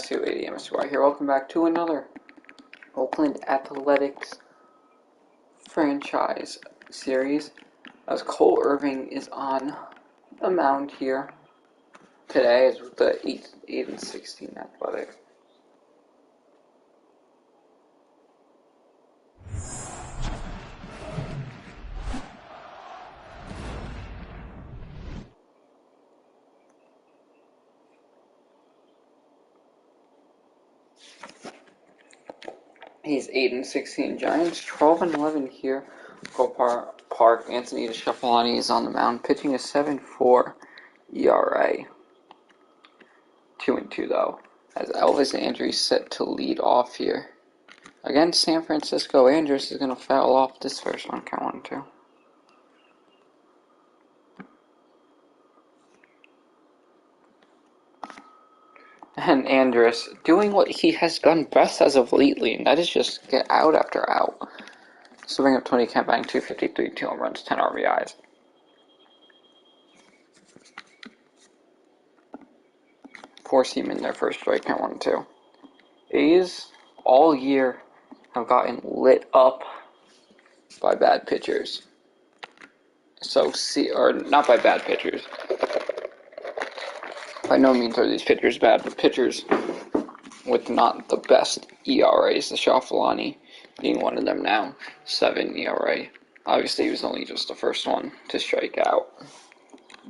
MSU80, MSUI here. Welcome back to another Oakland Athletics franchise series. As Cole Irving is on the mound here today, as with the 8 and 16 Athletics. He's 8 and 16 Giants, 12 and 11 here. Park. Anthony DeSclafani is on the mound, pitching a 7.4 ERA. 2 and 2 though, as Elvis Andrus set to lead off here. Against San Francisco, Andrus is going to foul off this first one, count 1-2. And Andrus doing what he has done best as of lately, and that is just get out after out. So bring up Tony Kemp, batting 253, 2 home runs, 10 RBIs. Force him in their first strike, count 1-2. A's all year have gotten lit up by bad pitchers. Not by bad pitchers. By no means are these pitchers bad, but pitchers with not the best ERAs. DeSclafani being one of them now, 7 ERA. Obviously, he was only just the first one to strike out.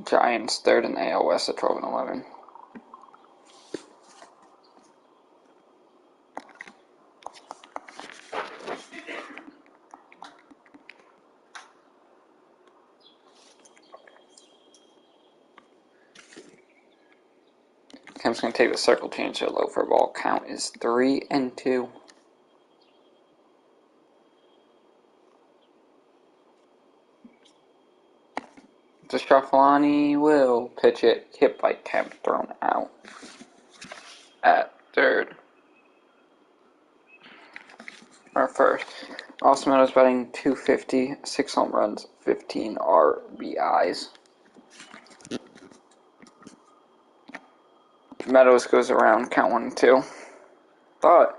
Giants third in the AL West at 12 and 11. Kemp's going to take the circle change to a low for a ball. Count is 3 and 2. DeSclafani will pitch it. Hit by Kemp, thrown out at third. Or first. Austin Meadows batting 250, 6 home runs, 15 RBIs. Meadows goes around, count 1-2. Thought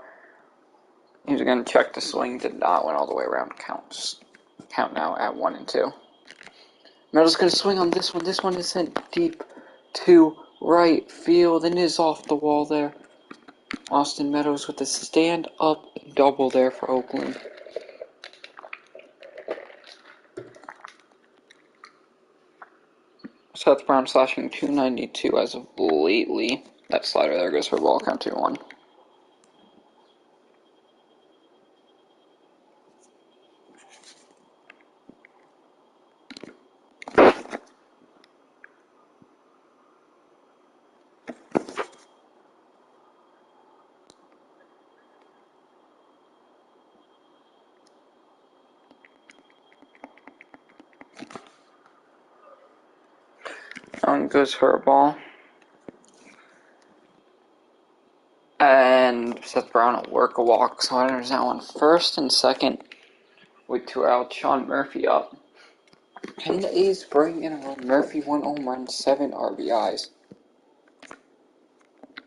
he was going to check the swing, did not, went all the way around. Count now at 1-2. Meadows going to swing on this one. This one is sent deep to right field and is off the wall there. Austin Meadows with a stand-up double there for Oakland. Seth Brown slashing 292 as of lately. That slider there goes for a ball, count 2-1. One goes for a ball. And Seth Brown will work a walk. So runners now on first and second with 2 outs. Sean Murphy up. Can the A's bring in a run? Murphy 1 home run, 7 RBIs.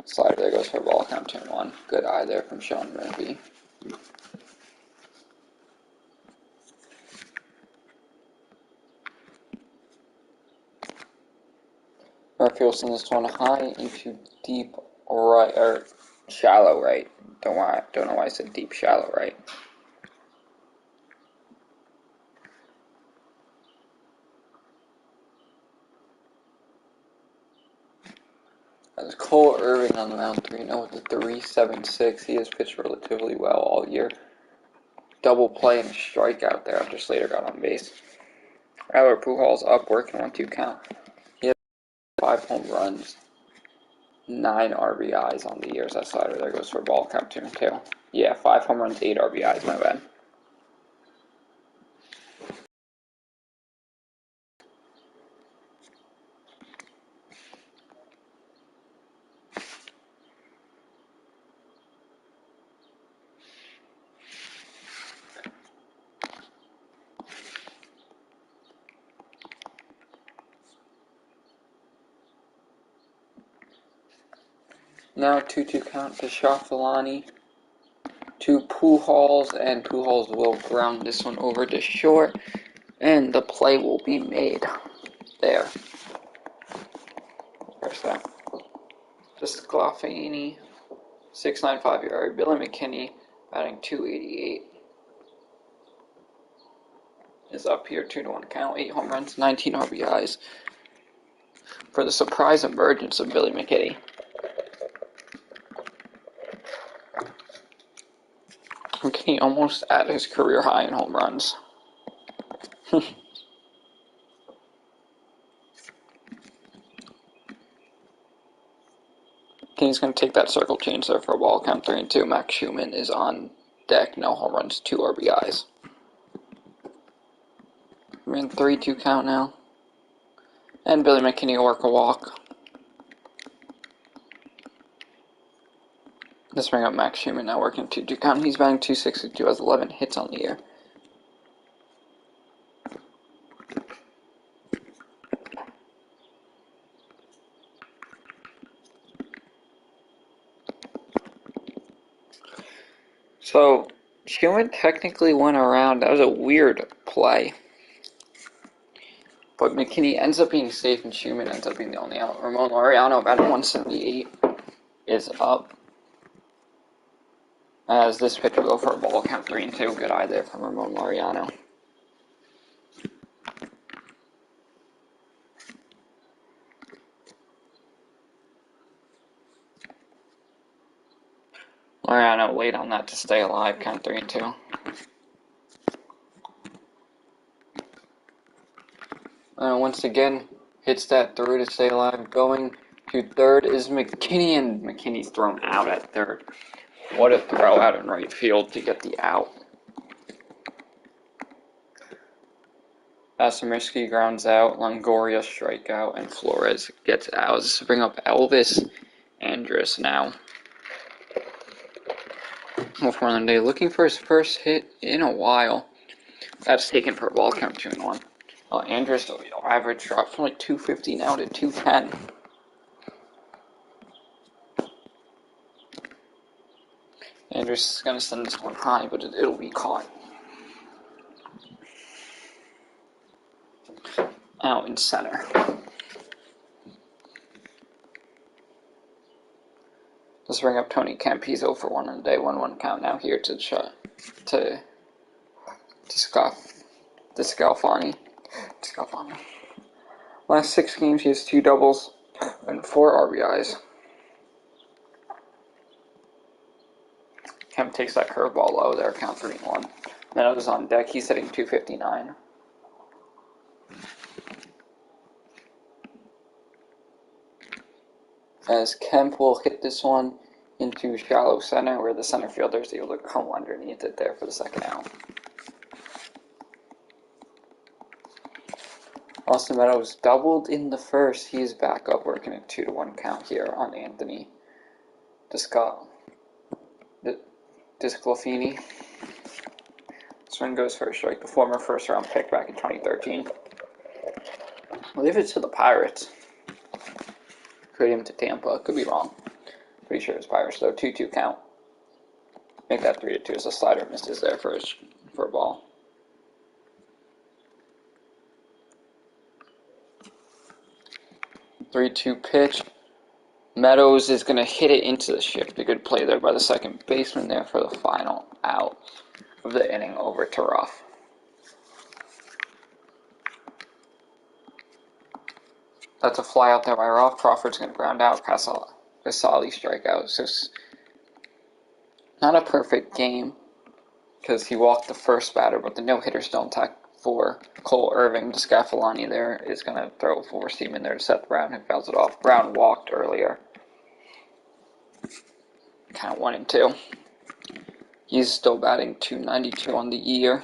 Slider there goes for a ball, count 2-1. Good eye there from Sean Murphy. Murphy will send this one high into deep right, or shallow right. Don't know why I said deep, shallow right. As Cole Irving on the mound, 3-0 with the 3.76. He has pitched relatively well all year. Double play and a strikeout there after Slater got on base. Albert Pujols up, working 1-2 count. He has 5 home runs, 9 RBIs on the year. That slider there goes for a ball, count 2-2. Yeah, 5 home runs, 8 RBIs, my bad. Now 2-2 count to Shafalani to Pujols, and Pujols will ground this one over to short, and the play will be made there. Where's that? Just Glafani, 695 yard. Billy McKinney batting 288 is up here, 2-1 count, 8 home runs, 19 RBIs for the surprise emergence of Billy McKinney. McKinney almost at his career high in home runs. McKinney's going to take that circle change there for a ball, count 3-2. Max Schumann is on deck, no home runs, 2 RBIs. We're in 3-2 count now. And Billy McKinney will work a walk. Let's bring up Max Schumann now working 2-2 count. He's batting 262, has 11 hits on the year. So, Schumann technically went around. That was a weird play. But McKinney ends up being safe, and Schumann ends up being the only out. Ramon Laureano, batting 178, is up. As this pitch will go for a ball, count 3-2. Good eye there from Ramon Laureano. Laureano wait on that to stay alive, count 3-2. Once again, hits that through to stay alive. Going to third is McKinney, and McKinney's thrown out at third. What a throw out in right field to get the out. Asamirsky grounds out, Longoria strikeout, and Flores gets out. This will bring up Elvis Andrus now. Before the day, looking for his first hit in a while. That's taken for a ball, count 2-1. Andrus average dropped from like 250 now to 210. Andrus is going to send this one high, but it'll be caught. Out in center. Let's bring up Tony Kemp. He's 0 for 1 on the day. 1-1 count now here to Scalfani. Last 6 games, he has 2 doubles and 4 RBIs. Kemp takes that curveball low there, count 3-1. Meadows on deck, he's hitting 259. As Kemp will hit this one into shallow center, where the center fielder is able to come underneath it there for the second out. Austin Meadows doubled in the first. He is back up working a 2-1 count here on Anthony Disclafini. This one goes for a strike. The former first-round pick back in 2013. I believe it's to the Pirates. Trade him to Tampa. Could be wrong. Pretty sure it's Pirates, though. 2-2 count. Make that 3-2 as a slider misses there for a ball. Three-two pitch. Meadows is going to hit it into the shift. A good play there by the second baseman there for the final out of the inning over to Ruff. That's a fly out there by Ruff. Crawford's going to ground out. Casali strikeout. So not a perfect game because he walked the first batter, but the no-hitters don't tack for Cole Irving. Scafalani there is going to throw four seam in there to Seth Brown, who fouls it off. Brown walked earlier. Count 1-2. He's still batting .292 on the year.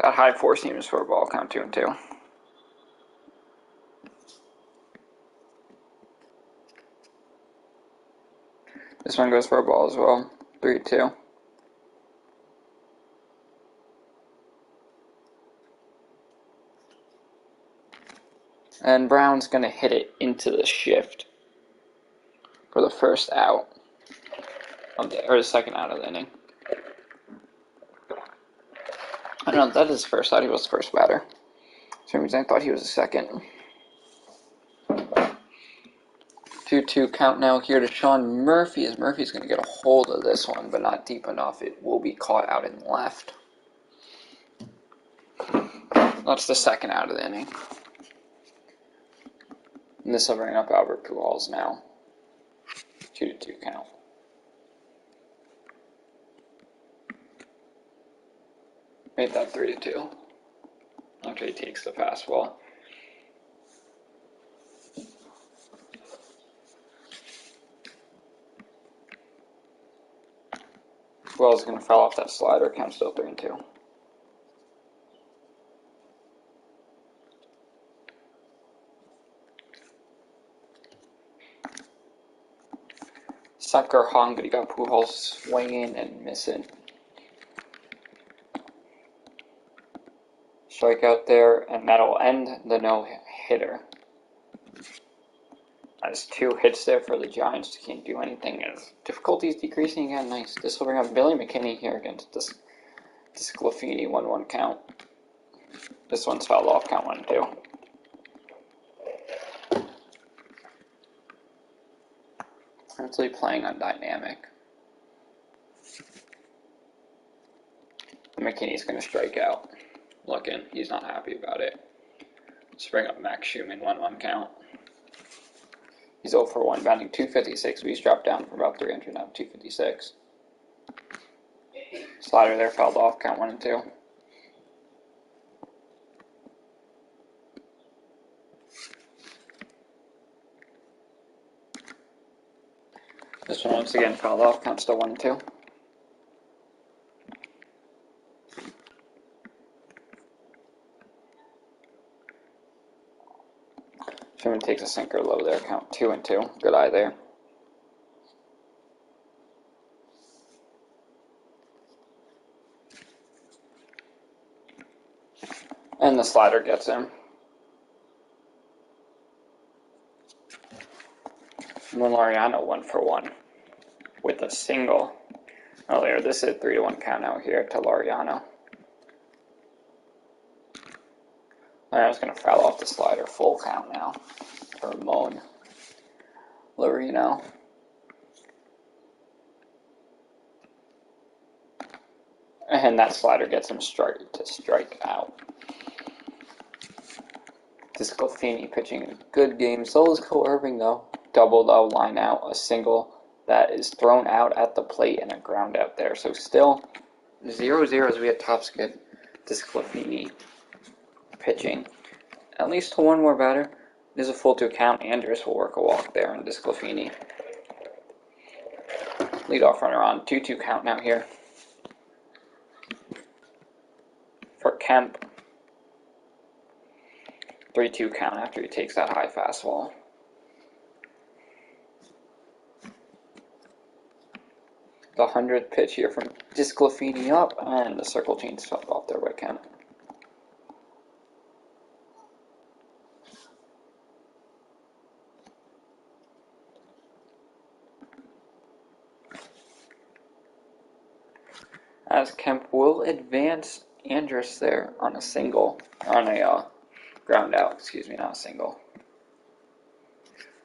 That high four seam is for a ball, count 2-2. This one goes for a ball as well, 3-2. And Brown's going to hit it into the shift for the first out, or the second out of the inning. I don't know, that is first out. He was the first batter. For some reason I thought he was the second. 2-2 count now here to Sean Murphy, as Murphy's going to get a hold of this one, but not deep enough. It will be caught out in left. That's the second out of the inning. And this will bring up Albert Pujols now. 2-2 count. Made that 3-2. After he takes the fastball. Wells is going to foul off that slider. Count still 3-2. Sucker hung, but he got Pujols swinging and missing. Strikeout there, and that'll end the no-hitter. That's 2 hits there for the Giants. Can't do anything. As difficulty is decreasing again. Nice. This will bring up Billy McKinney here against this Sclafani 1-1 count. This one's fouled off. Count 1-2. Currently playing on dynamic. McKinney's going to strike out. Looking, he's not happy about it. Let's bring up Max Schumann 1-1 count. He's 0 for 1, batting .256. But he's dropped down from about 300 now, .256. Slider there fouled off. Count 1-2. This one once again fouled off. Count still 1-2. Schumann takes a sinker low there. Count 2-2. Good eye there. And the slider gets him. Laureano 1 for 1 with a single earlier. This is a 3-1 count out here to Laureano. Laureano's going to foul off the slider. Full count now for Ramon Laureano. And that slider gets him to strike out. This Sclafani pitching a good game. So is Cole Irving though. Double though, line out, a single that is thrown out at the plate and a ground out there. So still 0-0 as we had top skid. This Sclafani pitching. At least to one more batter. It is a full 2 count. Andrus will work a walk there on this Sclafani. Leadoff runner on. 2-2 count now here for Kemp. 3-2 count after he takes that high fastball. The 100th pitch here from Sclafani up, and the circle change swept off there by Kemp. As Kemp will advance Andrus there on a single, on a ground out, not a single.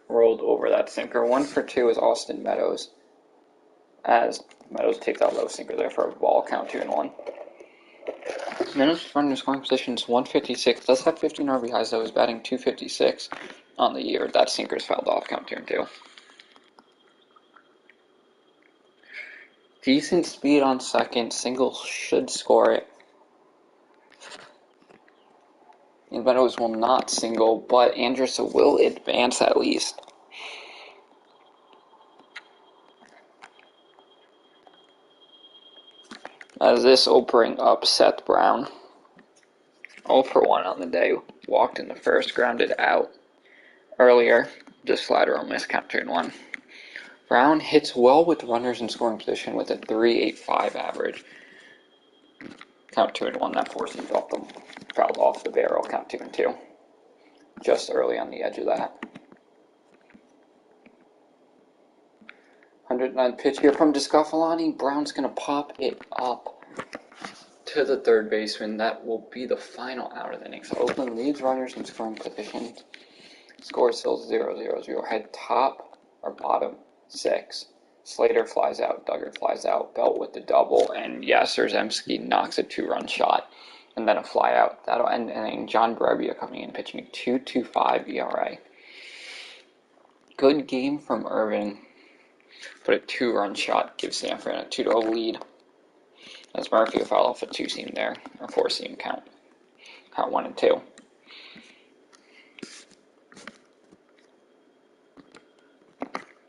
Rolled over that sinker. 1 for 2 is Austin Meadows. As Meadows takes that low sinker there for a ball. Count 2-1. Meadows' running scoring position is 156. Does have 15 RBIs though. Is batting .256 on the year. That sinker's fouled off. Count 2-2. Decent speed on second. Single should score it. And Meadows will not single, but Andrus will advance at least. As this will bring up Seth Brown. 0 for 1 on the day. Walked in the first, grounded out earlier. Just slider will miss. Count 2-1. Brown hits well with runners in scoring position with a .385 average. Count 2-1. That forces off the fouled off the barrel. Count 2-2. just early on the edge of that. 109th pitch here from Descafalani. Brown's going to pop it up to the third baseman. That will be the final out of the inning. So Oakland leads runners in scoring position. Score still 0-0-0. Head top or bottom 6. Slater flies out. Duggar flies out. Belt with the double. And Yastrzemski knocks a 2-run shot. And then a fly out. That'll end inning. John Brebbia coming in pitching a 2.25 ERA. Good game from Irvin. But a 2-run shot gives Sanford a 2-0 lead. As Murphy will foul off a 2-seam there. Or 4-seam count. Count 1 and 2.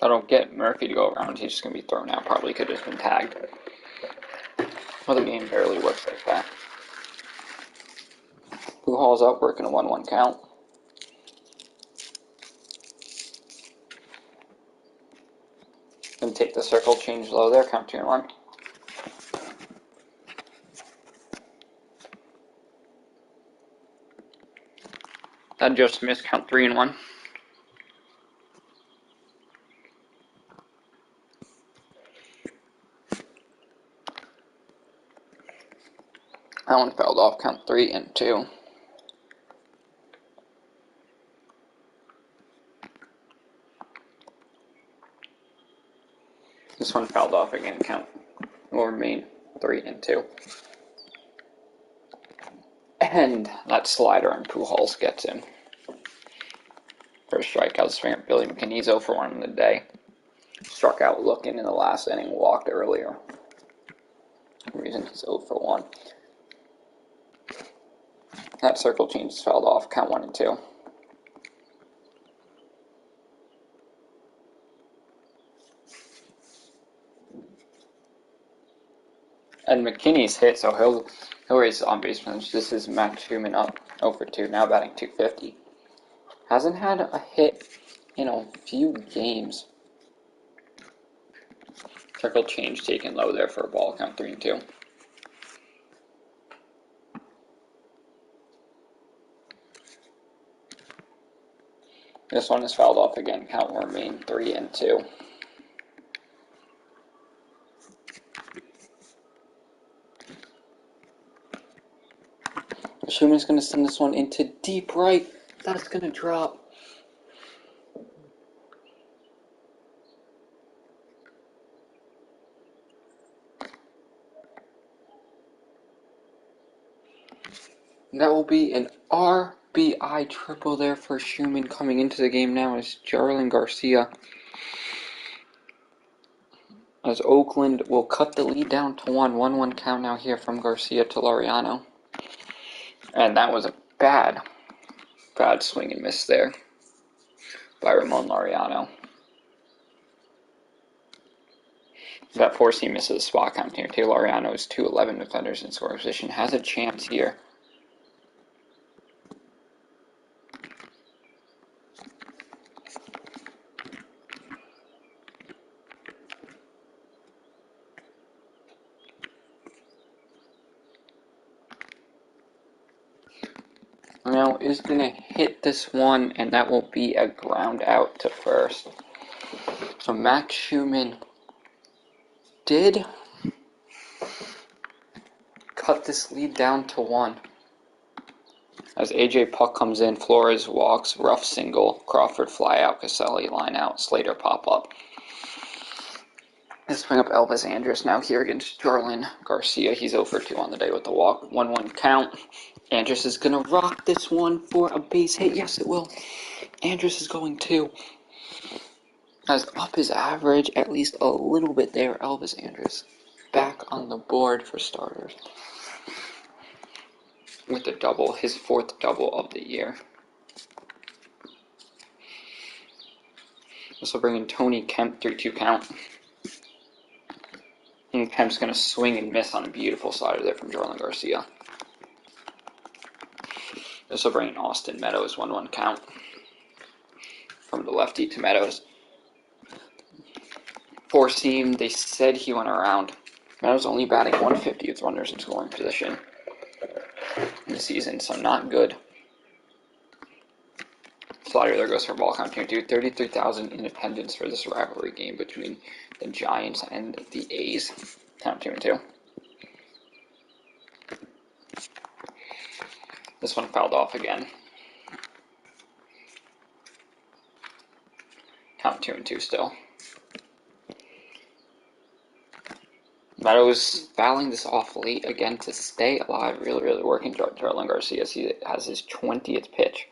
That'll get Murphy to go around. He's just going to be thrown out. Probably could have just been tagged. Well, the game barely works like that. Pujols up, working a 1-1 count. Going to take the circle, change low there, count 2-1. That just missed, count 3-1. That one fouled off, count 3-2. This one fouled off again, count will remain 3-2. And that slider on Pujols gets him. First strikeout swing at Billy McKinney. He's 0 for 1 in the day. Struck out looking in the last inning, walked earlier. For reason he's 0 for 1. That circle change is fouled off, count 1-2. And McKinney's hit, so he'll raise on base percentage. This is Max Schumann up 0 for 2, now batting .250. Hasn't had a hit in a few games. Circle change taken low there for a ball, count 3-2. This one is fouled off again, count will remain 3-2. Schumann's going to send this one into deep right. That's going to drop. That will be an RBI triple there for Schumann. Coming into the game now is Jarlin Garcia. As Oakland will cut the lead down to 1-1 count now here from Garcia to Laureano. And that was a bad swing and miss there by Ramon Laureano. That 4-seam misses a spot count here too. Laureano is 2-11 defenders in scoring position. Has a chance here. Now is going to hit this one, and that will be a ground out to first. So Max Schumann did cut this lead down to 1. As AJ Puck comes in, Flores walks, rough single, Crawford fly out, Caselli line out, Slater pop up. Let's bring up Elvis Andrus now here against Jarlin Garcia. He's 0 for 2 on the day with the walk. 1-1 count. Andrus is going to rock this one for a base hit. Yes, it will. Andrus is going to. Has up his average at least a little bit there. Elvis Andrus back on the board for starters. With the double, his 4th double of the year. This will bring in Tony Kemp, 3-2 count. And Kemp's going to swing and miss on a beautiful slider there from Jarlin Garcia. This will bring in Austin Meadows, 1-1 count. From the lefty to Meadows. 4-seam, they said he went around. Meadows only batting 150 with runners in scoring position in the season, so not good. Slider there goes for ball count 2-2. 33,000 in attendance for this rivalry game between the Giants and the A's. Count 2-2. This one fouled off again. Count 2-2 still. Meadows fouling this off late again to stay alive. Really working Jarlin Garcia as he has his 20th pitch.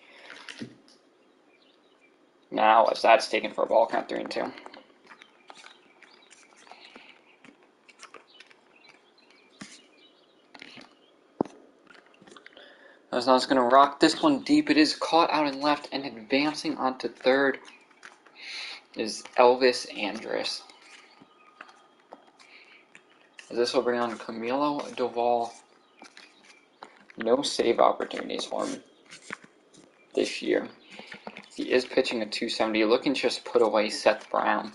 Now, as that's taken for a ball count 3-2. Oznon's going to rock this one deep. It is caught out and left, and advancing onto third is Elvis Andrus. This will bring on Camilo Doval. No save opportunities for him this year. He is pitching a 270, looking to just put away Seth Brown.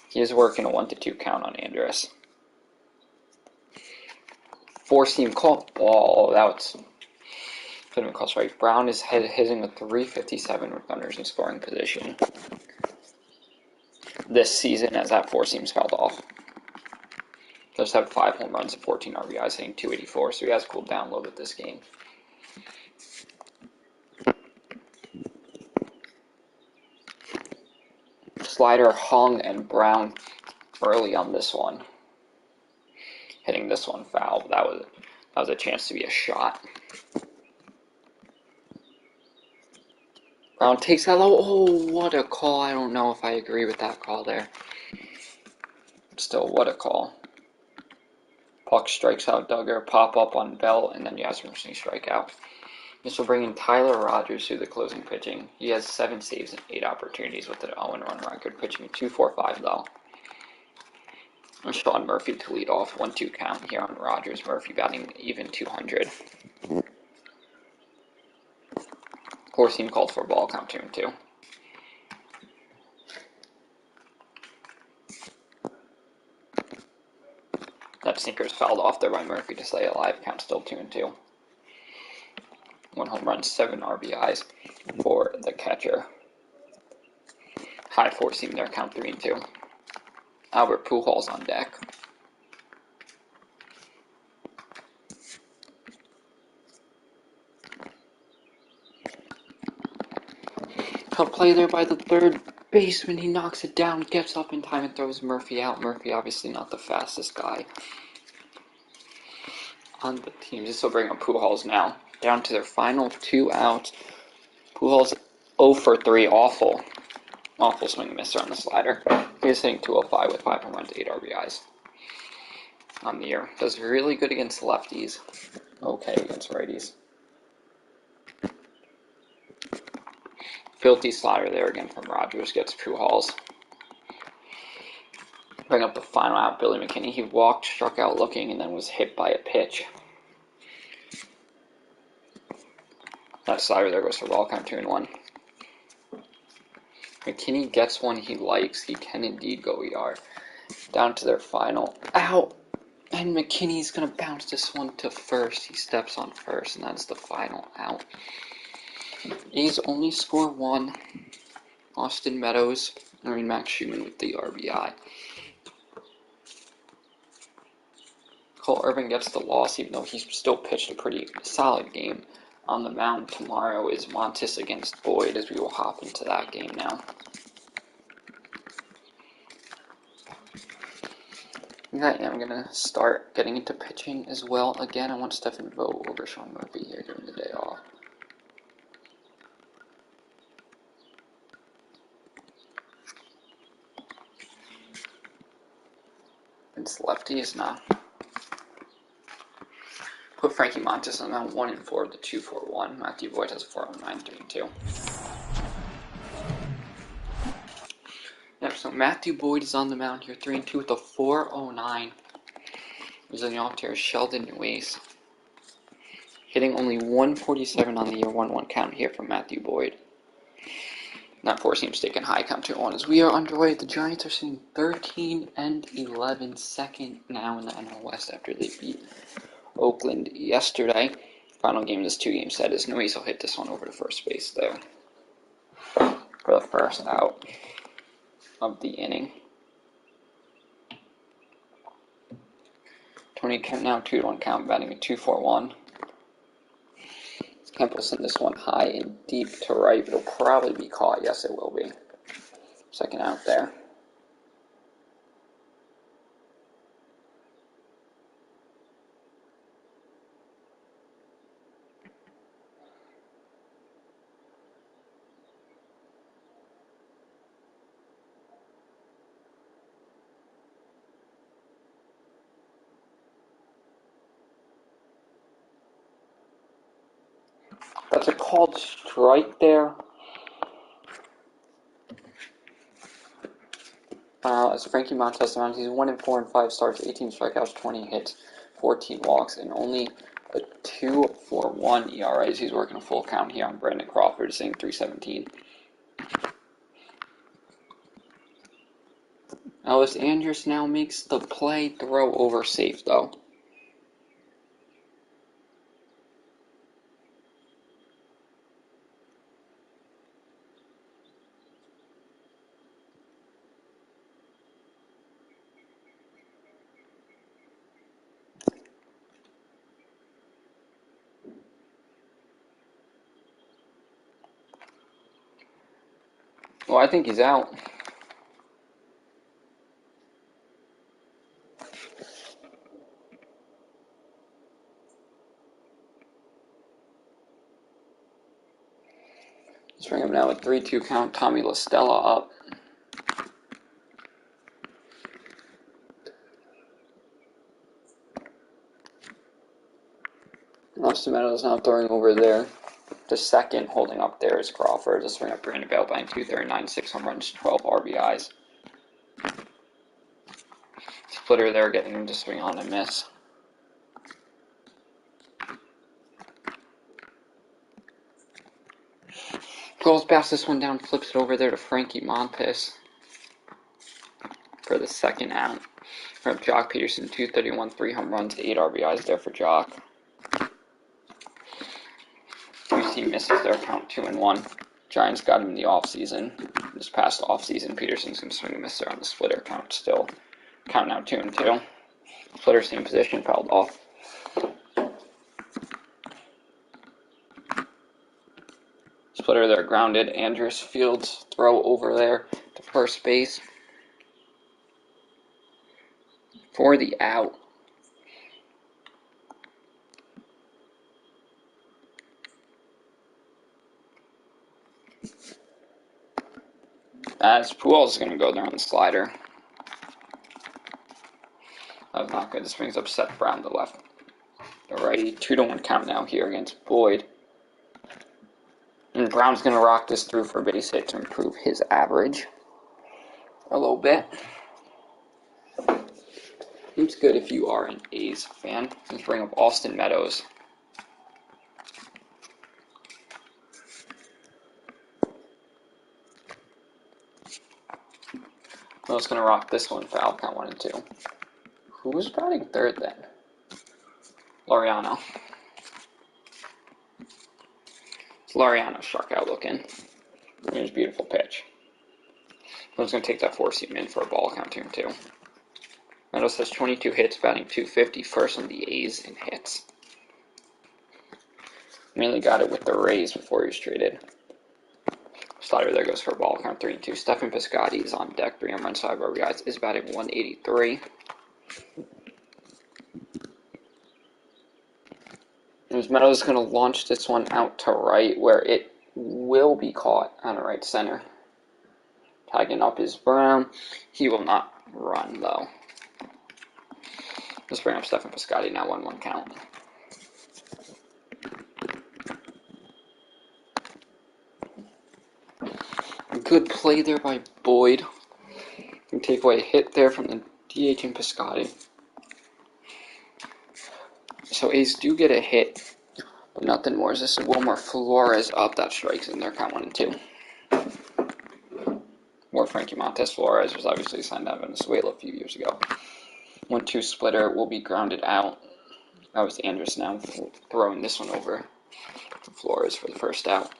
He is working a 1-2 count on Andrus. Four-seam call. Ball. That was couldn't have called right. Brown is hitting a 357 with runners in scoring position this season as that four-seam's fouled off. Does have 5 home runs and 14 RBIs, hitting 284, so he has cooled down a little bit this game. Slider hung and Brown early on this one, hitting this one foul. That was a chance to be a shot. Brown takes that low. Oh, what a call! I don't know if I agree with that call there. Still, what a call. Puck strikes out Duggar, pop up on Bell, and then Yasmin strike out. This will bring in Tyler Rogers to the closing pitching. He has 7 saves and 8 opportunities with an 0-run record, pitching 2.45 though. And Sean Murphy to lead off, 1-2 count here on Rogers. Murphy batting even 200. Four-seam called for ball count 2-2. That sinker's fouled off there by Murphy to stay alive. Count still 2-2. 1 home run, 7 RBIs for the catcher. High four-seam there, count 3-2. Albert Pujols on deck. Tough play there by the third baseman. He knocks it down, gets up in time, and throws Murphy out. Murphy obviously not the fastest guy on the team. This will bring up Pujols now. Down to their final 2 outs. Pujols 0 for 3. Awful swing and miss on the slider. He is hitting 205 with 5 home runs, 8 RBIs on the year. Does really good against lefties. Okay against righties. Filthy slider there again from Rogers. Gets Pujols. Bring up the final out. Billy McKinney. He walked, struck out looking, and then was hit by a pitch. That slider there goes for ball count 2-1. McKinney gets one he likes. He can indeed go ER. Down to their final out. And McKinney's going to bounce this one to first. He steps on first, and that's the final out. A's only score 1. Max Schumann with the RBI. Cole Irvin gets the loss, even though he's still pitched a pretty solid game. On the mound tomorrow is Montes against Boyd, as we will hop into that game now. I am going to start getting into pitching as well. Again, I want Stephen Vogt over Sean Murphy here during the day off. It's lefties now. Put Frankie Montes on the mound 1-4 of the 2-4-1. Matthew Boyd has a 4.09, 3-2. Yep, so Matthew Boyd is on the mound here, 3-2 with a 4.09. He's on the off tier, Sheldon Neuse. Hitting only 147 on the year, 1-1 count here from Matthew Boyd. That four-seam's taken high, count 2-1. As we are underway, the Giants are sitting 13-11, second now in the NL West after they beat Oakland yesterday. Final game of this 2-game set is Neuse will hit this one over to first base there. for the first out of the inning. 20 count now, 2-1 count, batting a 2-4-1. Kemp will send this one high and deep to right, but it'll probably be caught. Yes, it will be. Second out there. That's a called strike there. As Frankie Montes announced, he's 1-4 in 5 starts, 18 strikeouts, 20 hits, 14 walks, and only a 2.41 ERA. He's working a full count here on Brandon Crawford, saying 317. Elvis Andrus now makes the play, throw over safe though. Well, I think he's out. Let's bring him now with 3-2 count. Tommy La Stella up. Austin Meadows now throwing over there. The second holding up there is Crawford. Let's bring up Brandon Bale batting 239, 6 home runs, 12 RBIs. Splitter there getting him to swing on and miss. Goes past this one down, flips it over there to Frankie Montes for the second out. We're up Jock Peterson, 231, 3 home runs, 8 RBIs there for Jock. UC misses their count 2-1. Giants got him in the offseason. This past offseason, Peterson's going to swing and miss there on the splitter count still. Count now 2-2. Splitter same position, fouled off. Splitter there grounded. Andrus Fields throw over there to first base for the out. As Pujols is going to go there on the slider. That's not good. This brings up Seth Brown to left. Alrighty, 2-1 count now here against Boyd. And Brown's going to rock this through for a base hit to improve his average a little bit. Seems good if you are an A's fan. Let's bring up Austin Meadows. Meadows going to rock this one, foul, count 1-2. Who was batting third then? Laureano. It's Laureano struck out looking. Here's a beautiful pitch. Meadows going to take that four-seam in for a ball, count 2-2. Meadows has 22 hits, batting .250, first on the A's in hits. Mainly got it with the Rays before he was traded. Slider there goes for a ball, count 3-2. Stephen Piscotty is on deck, 3 home runs, 5 RBIs, is batting .183. Meadows is going to launch this one out to right, where it will be caught on the right center. Tagging up is Brown. He will not run, though. Let's bring up Stephen Piscotty now, 1-1 count. Good play there by Boyd. Can take away a hit there from the DH and Piscotty. So A's do get a hit, but nothing more. This is Wilmer Flores up. That strikes in there, count 1-2. More Frankie Montes. Flores was obviously signed out of Venezuela a few years ago. 1-2 splitter will be grounded out. That was Andrus now throwing this one over to Flores for the first out.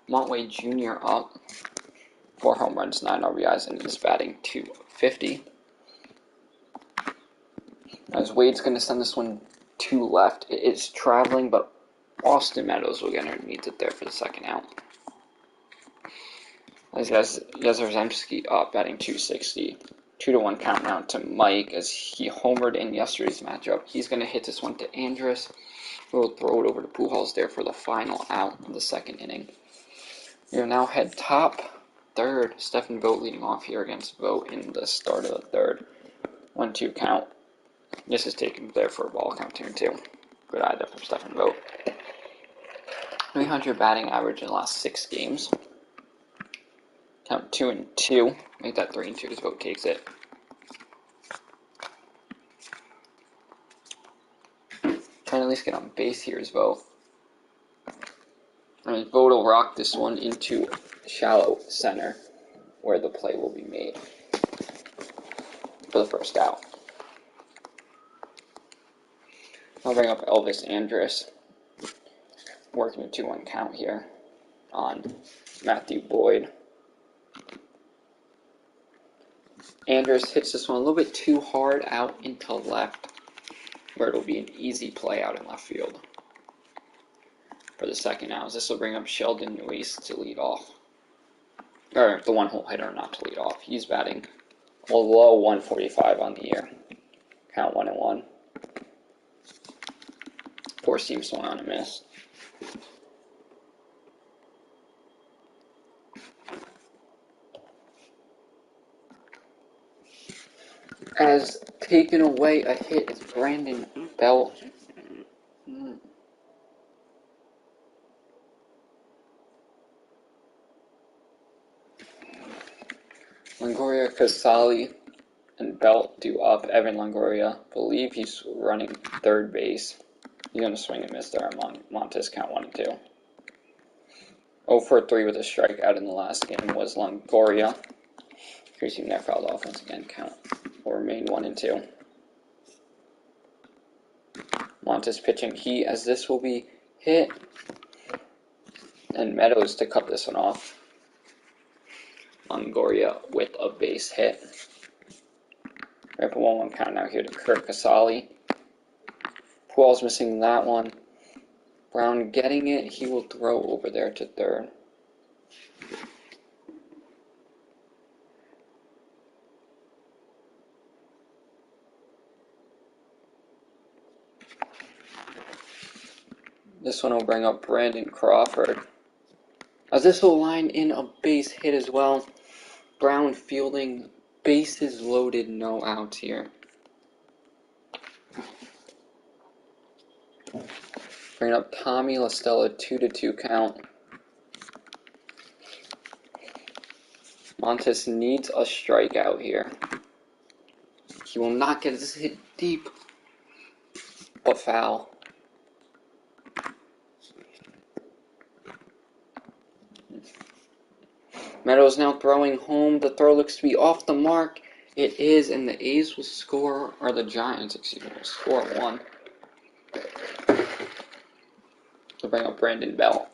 Montway Jr. up. 4 home runs, 9 RBIs, and he's batting .250. As Wade's going to send this one to left. It is traveling, but Austin Meadows will get underneath it there for the second out. As Yastrzemski up, batting .260. 2-1 count now to Mike as he homered in yesterday's matchup. He's going to hit this one to Andrus. We'll throw it over to Pujols there for the final out of the second inning. We now head top third. Stephen Vogt leading off here against Vogt in the start of the third. 1-2 count. This is taken there for a ball count 2-2. Good eye there from Stephen Vogt. 300 batting average in the last 6 games. Count 2-2. Make that 3-2 as Vogt takes it. Trying to at least get on base here as Vogt. And Vogt will rock this one into shallow center where the play will be made for the first out. I'll bring up Elvis Andrus, working a 2-1 count here on Matthew Boyd. Andrus hits this one a little bit too hard out into left, where it'll be an easy play out in left field. For the second out, this will bring up Sheldon Neuse to lead off. Or the one-hole hitter, not to lead off. He's batting a low 145 on the year. Count 1-1. 4-seam swung on a miss. As taken away a hit is Brandon Belt. Longoria, Casali, and Belt due up. Evan Longoria, believe he's running third base. He's going to swing and miss there on Montes, count 1-2. 0-for-3 with a strikeout in the last game was Longoria. Increasing that fouled off once again, count will remain 1-2. Montes pitching heat as this will be hit. And Meadows to cut this one off. Longoria with a base hit. We have a 1-1 count now here to Kurt Casali. Pujols missing that one. Brown getting it. He will throw over there to third. This one will bring up Brandon Crawford. As this will line in a base hit as well. Brown fielding, bases loaded, no outs here. Bring up Tommy LaStella, 2-2 count. Montes needs a strikeout here. He will not get this hit deep, but foul. Meadows now throwing home. The throw looks to be off the mark. It is, and the A's will score, or the Giants, will score 1. To bring up Brandon Belt.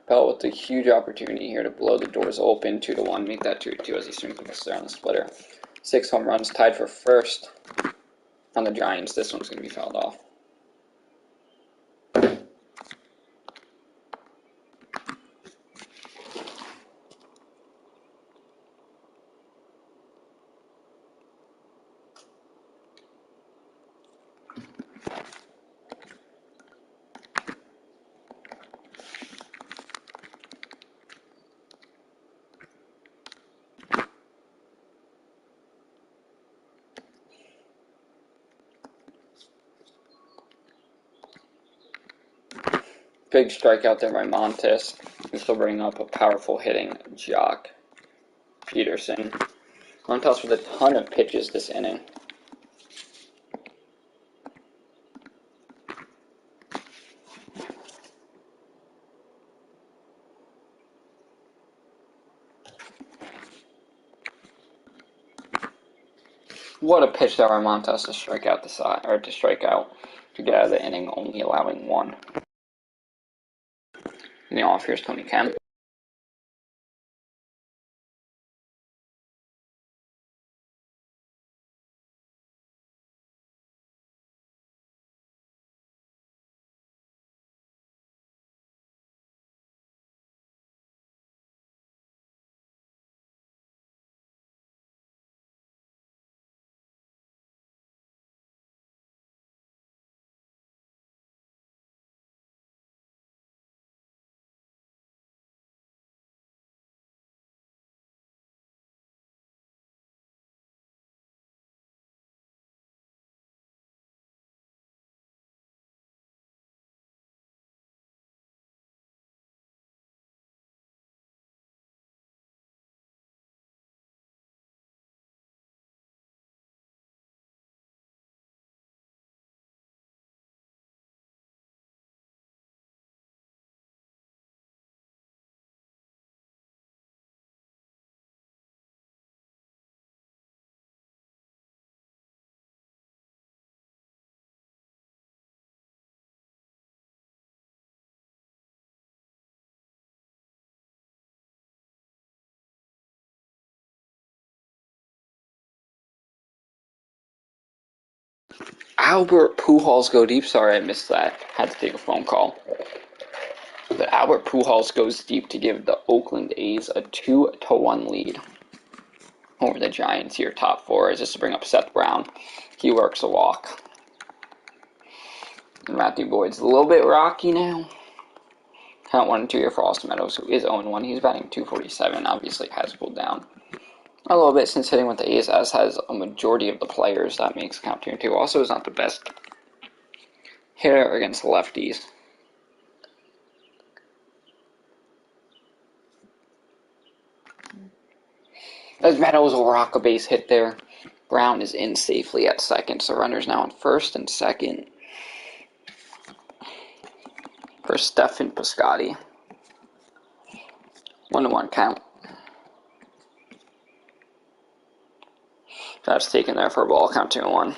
Belt with a huge opportunity here to blow the doors open, 2-1, make that 2-2 as he swings and misses there on the splitter. 6 home runs, tied for first on the Giants. This one's going to be fouled off. Big strikeout there by Montes. This will bring up a powerful hitting Jock Peterson. Montes with a ton of pitches this inning. What a pitch there by Montes to strike out to get out of the inning, only allowing 1. And the off, here's Tony Kemp. Albert Pujols go deep. Sorry, I missed that. Had to take a phone call. But Albert Pujols goes deep to give the Oakland A's a 2-1 lead over the Giants here, top four. Is just to bring up Seth Brown. He works a walk. And Matthew Boyd's a little bit rocky now. Count 1 and 2 here for Austin Meadows, who is 0-1. He's batting .247. Obviously, has pulled down a little bit since hitting with the A's, as has a majority of the players. That makes count 2 and 2. Also, is not the best hitter against lefties. As Meadows will rock a base hit there. Brown is in safely at second, so runners now on first and second for Stephen Piscotty. 1-1 count. That's taken there for a ball, count 2-1.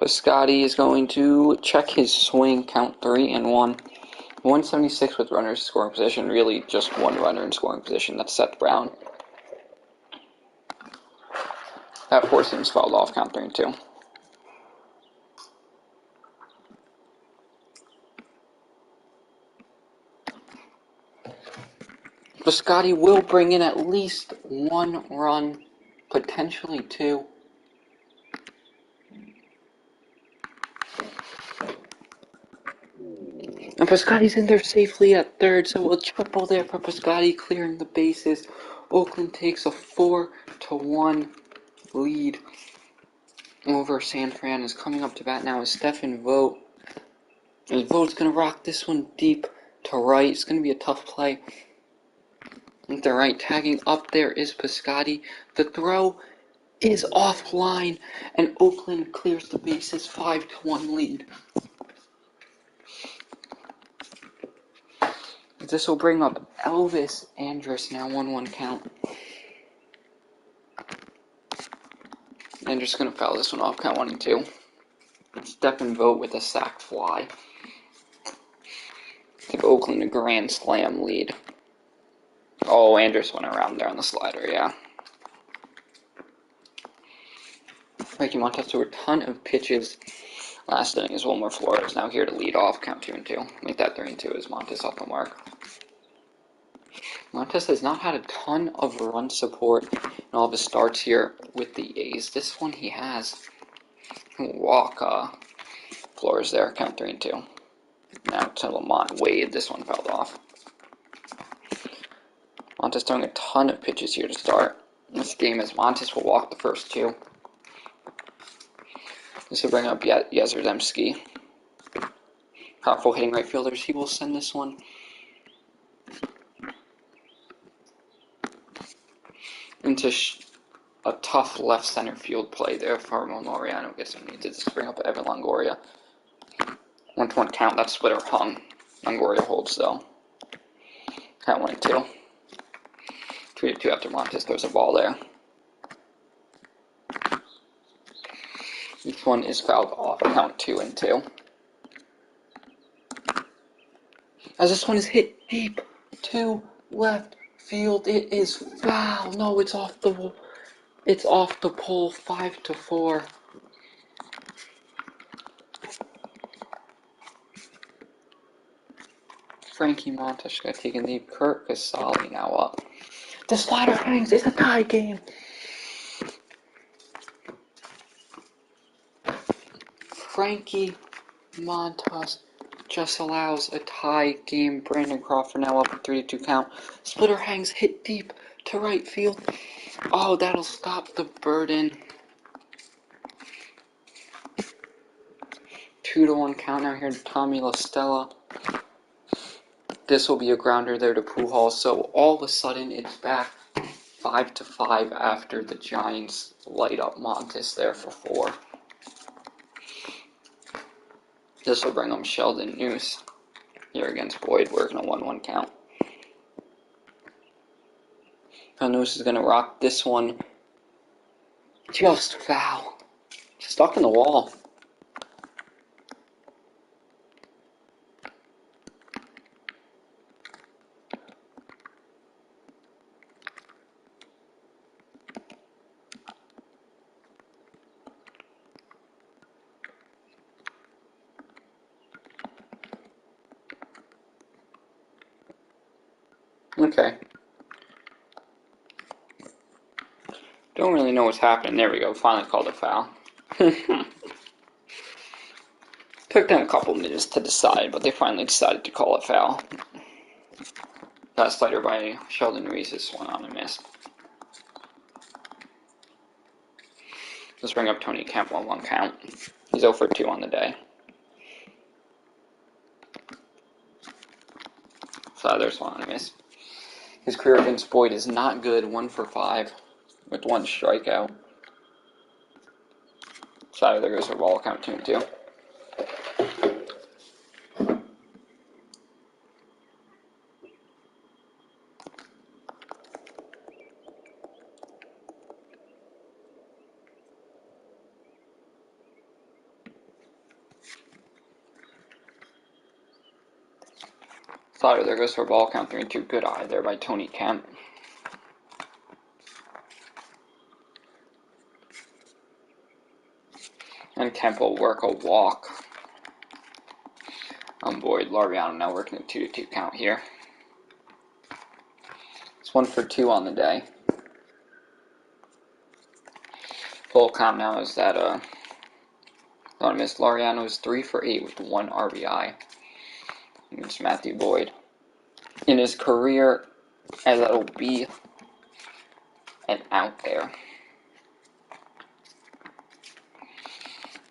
Piscotty is going to check his swing, count 3-1. 176 with runners in scoring position, really just one runner in scoring position, that's Seth Brown. That four seems fouled off, count 3-2. Piscotty will bring in at least one run, potentially two. And Piscotty's in there safely at third, so we'll triple there for Piscotty, clearing the bases. Oakland takes a 4-1 lead over San Fran. Is coming up to bat now is Stephen Vogt. And Vogt's going to rock this one deep to right. It's going to be a tough play. With the right tagging up there is Piscotty. The throw is offline, and Oakland clears the bases, 5-1 lead. This will bring up Elvis Andrus now, 1-1 count. Andrus going to foul this one off, count 1 and 2. Stephen Vogt with a sac fly. Give Oakland a grand slam lead. Oh, Andrus went around there on the slider, yeah. Ricky Montes threw a ton of pitches last inning as Wilmer Flores now here to lead off, count 2 and 2. Make that 3 and 2 as Montes off the mark. Montes has not had a ton of run support in all of his starts here with the A's. This one he has. Walk Flores there, count 3 and 2. Now to Lamont Wade, this one fouled off. Montes throwing a ton of pitches here to start this game as Montes will walk the first two. This will bring up Yezerdemski. Powerful hitting right fielders. He will send this one into a tough left center field play there for Mariano. Gets him needed to bring up Evan Longoria. 1-1 count. That splitter hung. Longoria holds though. Count 1 and 2. 3-2 after Montes throws a ball there. one is fouled off. Count 2-2. As this one is hit deep to left field, it is foul. No, it's off the pole. 5-4. Frankie Montas got taken lead. Kurt Casale now up. The slider hangs. It's a tie game. Frankie Montas just allows a tie game. Brandon Crawford now up a 3-2 count. Splitter hangs, hit deep to right field. Oh, that'll stop the burden. 2-1 count now here to Tommy La Stella. This will be a grounder there to Pujols. So all of a sudden it's back 5-5 after the Giants light up Montes there for 4. This will bring them Sheldon Neuse here against Boyd, working a 1-1 count. Neuse is going to rock this one. Just foul. Stuck in the wall. Okay. Don't really know what's happening. There we go. Finally called a foul. Took them a couple minutes to decide, but they finally decided to call it foul. That slider by Sheldon Reese is swung on and missed. Let's bring up Tony Kemp 1-1 count. He's 0 for 2 on the day. So there's one on a miss. His career against Boyd is not good. 1 for 5 with 1 strikeout. So there goes our ball count 2-2. Slider, there goes for ball count 3-2. Good eye there by Tony Kemp. And Kemp will work a walk on Boyd. Laureano now working a 2-2 count here. It's 1 for 2 on the day. Full count now is that Laureano is 3 for 8 with 1 RBI against Matthew Boyd. In his career, as that'll be an out there.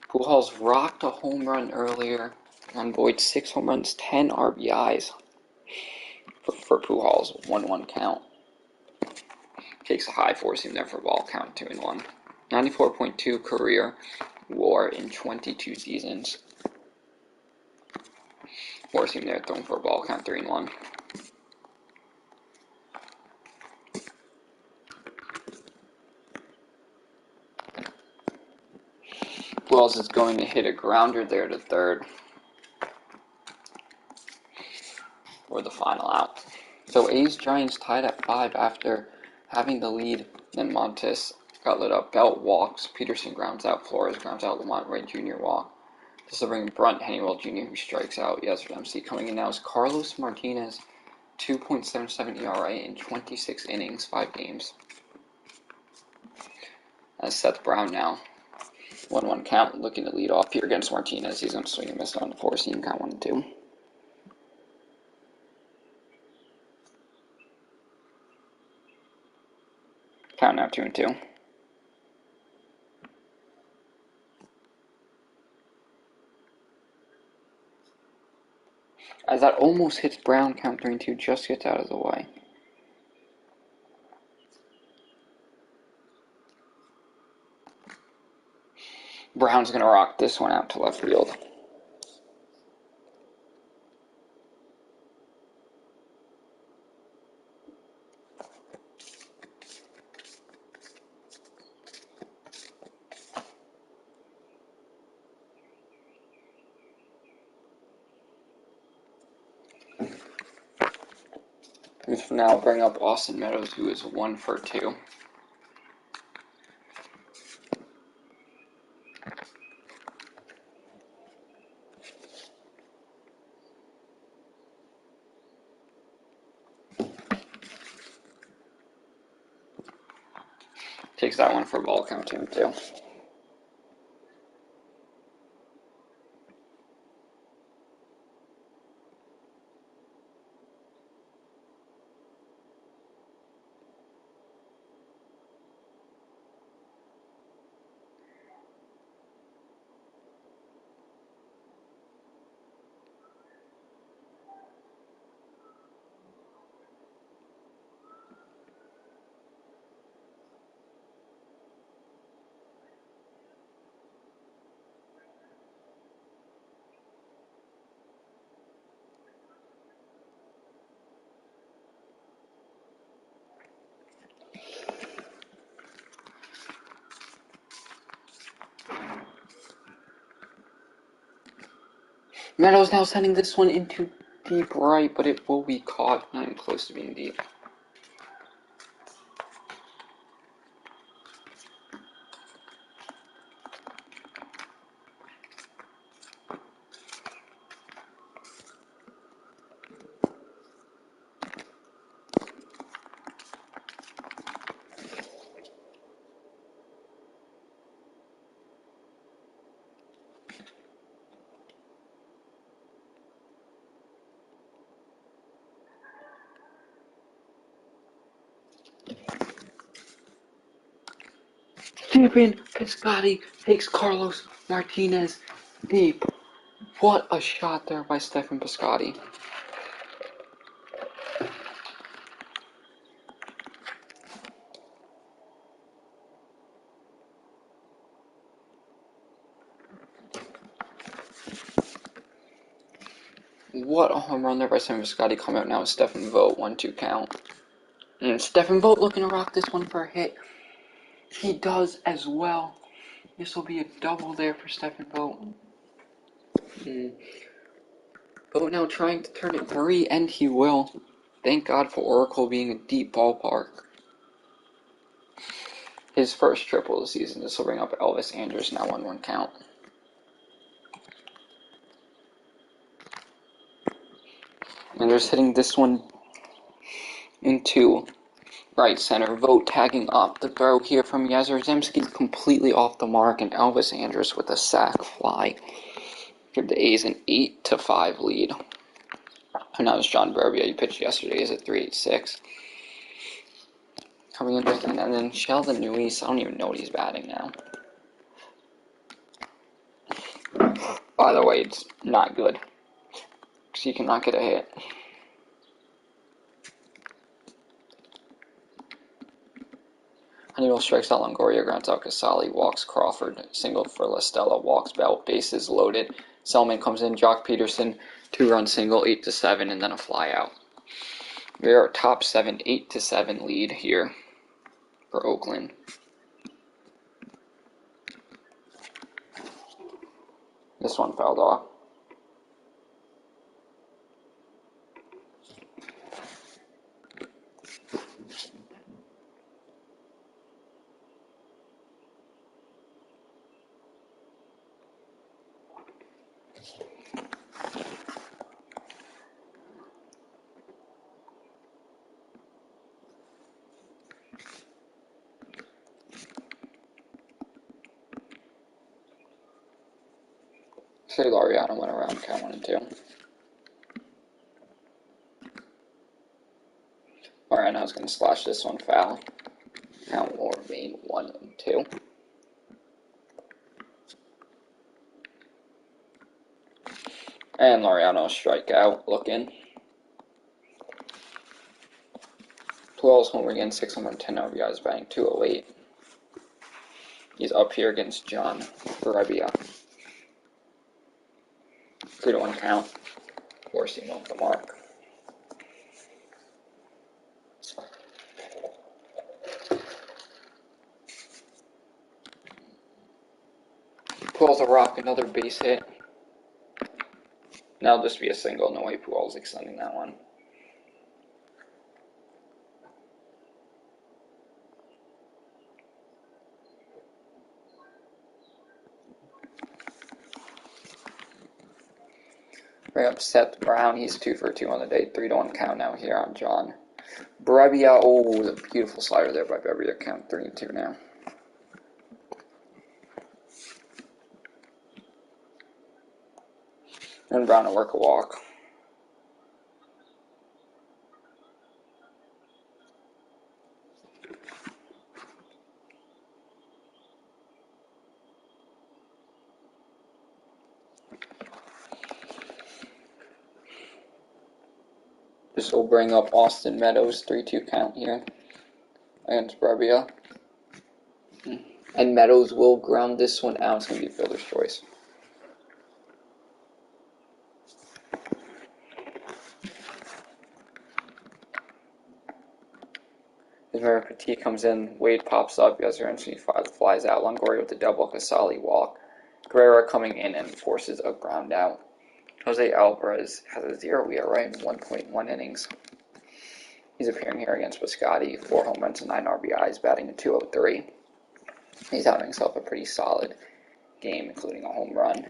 Pujols rocked a home run earlier on Boyd. 6 home runs, 10 RBIs for Pujols. 1-1 count. Takes a high four-seam there for ball count 2-1. 94.2 career WAR in 22 seasons. Four-seam there thrown for a ball count 3-1. Wells is going to hit a grounder there to third for the final out. So A's Giants tied at 5 after having the lead. Then Montes got lit up. Belt walks. Peterson grounds out. Flores grounds out. Lamont Ray Jr. walk. This will bring Brunt Hennywell Jr., who strikes out. Yes, MC coming in now is Carlos Martinez. 2.77 ERA in 26 innings, 5 games. As Seth Brown now. 1-1 count, looking to lead off here against Martinez. He's going to swing and miss on the four-seam, count 1-2. Count now 2-2. As that almost hits Brown, count 3-2, just gets out of the way. Brown's going to rock this one out to left field. We now bring up Austin Meadows, who is 1 for 2. Takes that one for ball count, him too. Meadows now sending this one into deep right, but it will be caught. Not even close to being deep. Champion Piscotti takes Carlos Martinez deep. What a shot there by Stephen Piscotti. What a home run there by Stephen Piscotti. Coming out now with Stephen Vogt, 1-2 count. And Stephen Vogt looking to rock this one for a hit. He does as well. This will be a double there for Stephen Vogt. Vogt now trying to turn it 3, and he will. Thank God for Oracle being a deep ballpark. His first triple of the season. This will bring up Elvis Andrus, now 1-1 count. Andrus hitting this one into right center. Vogt tagging up. The throw here from Yastrzemski completely off the mark, and Elvis Andrus with a sac fly. Give the A's an 8-5 lead. And now it's John Burbia. He pitched yesterday. Is at 3.86. Coming in, and then Sheldon Neuse. I don't even know what he's batting now. By the way, it's not good, because he cannot get a hit. Honeywell strikes out Longoria, grounds out Casali, walks Crawford, single for La Stella, walks Bell, bases loaded. Selman comes in, Jock Peterson, 2-run single, 8-7, and then a fly out. We are top 7, 8-7 lead here for Oakland. This one fouled off. Say Laureano went around count 1 and 2. Laureano's going to slash this one foul. Count will remain 1 and 2. And Laureano strike out, looking. 12's homer again, 610 RBIs, batting 208. He's up here against John Burbia. 3-1 count. Forcing off the mark. Pujols a rock, another base hit. Now just be a single. No way Pujols extending that one. Bring up Seth Brown. He's 2 for 2 on the day. 3-1 count now here on John. Brebbia. Oh, the beautiful slider there by Brebbia. Count 3-2 now. And Brown to work a walk. This will bring up Austin Meadows, 3-2 count here against Brebbia. And Meadows will ground this one out. It's going to be fielder's choice. As Petit comes in, Wade pops up. Yasser flies out. Longoria with the double. Casali walk. Guerrero coming in and forces a ground out. Jose Alvarez has a 0 ERA in 1.1 innings. He's appearing here against Biscotti. 4 home runs and 9 RBIs, batting a .203. He's having himself a pretty solid game, including a home run.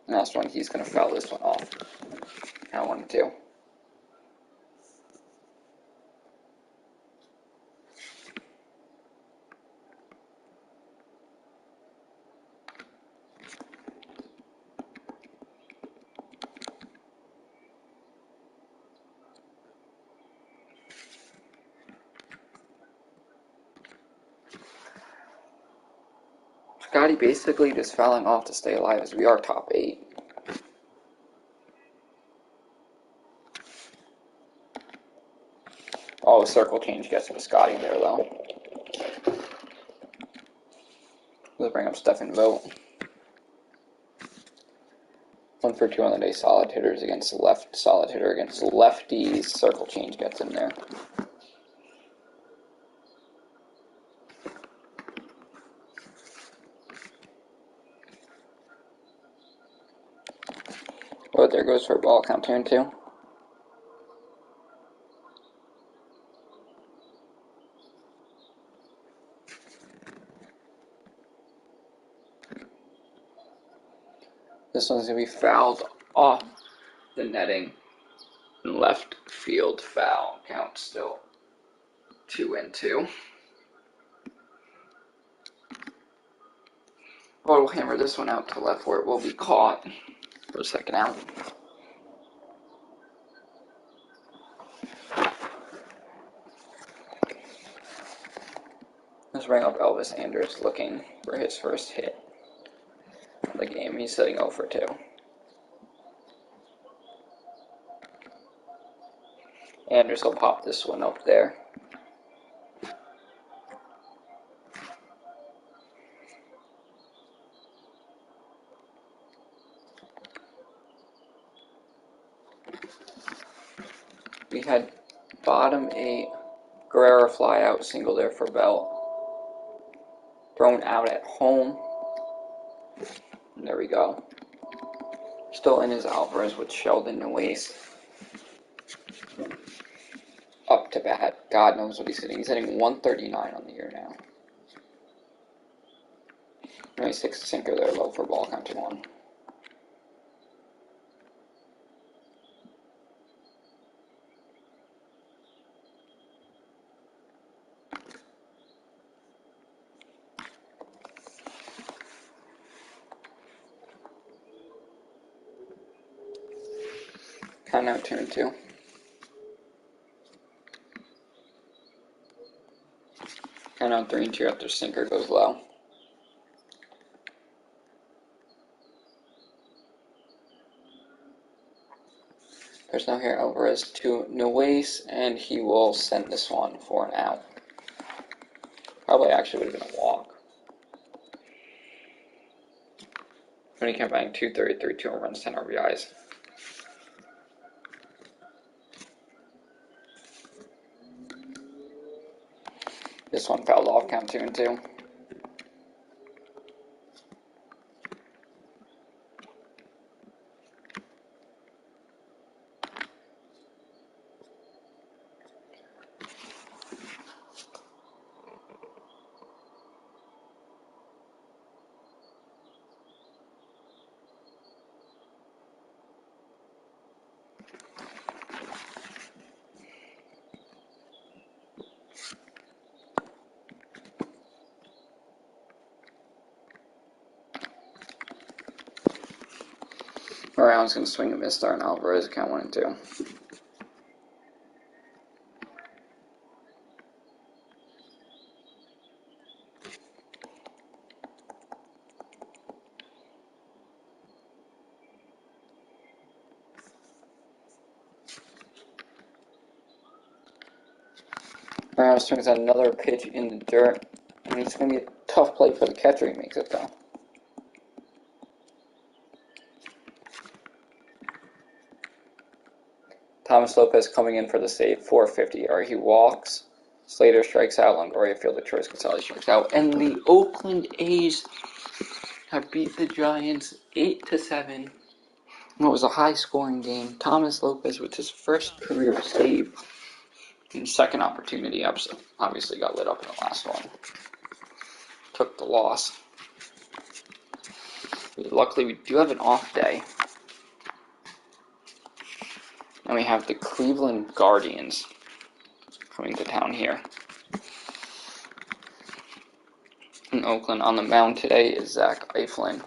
And last one, he's going to foul this one off. Count 1-2. Scotty basically just fouling off to stay alive as we are top 8. Oh, circle change gets to Scotty there though. Let's bring up Stephen Vogt. 1 for 2 on the day. Solid hitters against solid hitter against lefties. Circle change gets him there. Well, there goes for a ball. Count 2-2. This one's going to be fouled off the netting. Left field foul. Count still 2-2. Well, we'll hammer this one out to left where it will be caught for the second out. Let's bring up Elvis Andrus looking for his first hit of the game. He's sitting 0 for 2. Andrus will pop this one up there. We had bottom 8, Guerrero fly out, single there for Bell. Thrown out at home. And there we go. Still in his Alvarez with Sheldon Noace. Up to bat. God knows what he's hitting. He's hitting 139 on the year now. Nice 6 sinker there, low for ball, count 2-1. Count out 2-2. Count out 3-2 after sinker goes low. There's no here. Alvarez to Noace, and he will send this one for an out. Probably actually would have been a walk. When he came batting 233, 2 home runs, 10 RBIs. This one fouled off, count 2-2. Brown's going to swing and miss, starting Alvarez, count 1-2. Brown swings at another pitch in the dirt, and it's going to be a tough play for the catcher. He makes it though. Thomas Lopez coming in for the save, 450. He walks. Slater strikes out. Longoria fielder choice. Gonzalez strikes out, and the Oakland A's have beat the Giants 8-7. It was a high-scoring game. Thomas Lopez with his first career save. And second opportunity, obviously got lit up in the last one. Took the loss. Luckily, we do have an off day. And we have the Cleveland Guardians coming to town here. In Oakland, on the mound today is Zach Eflin.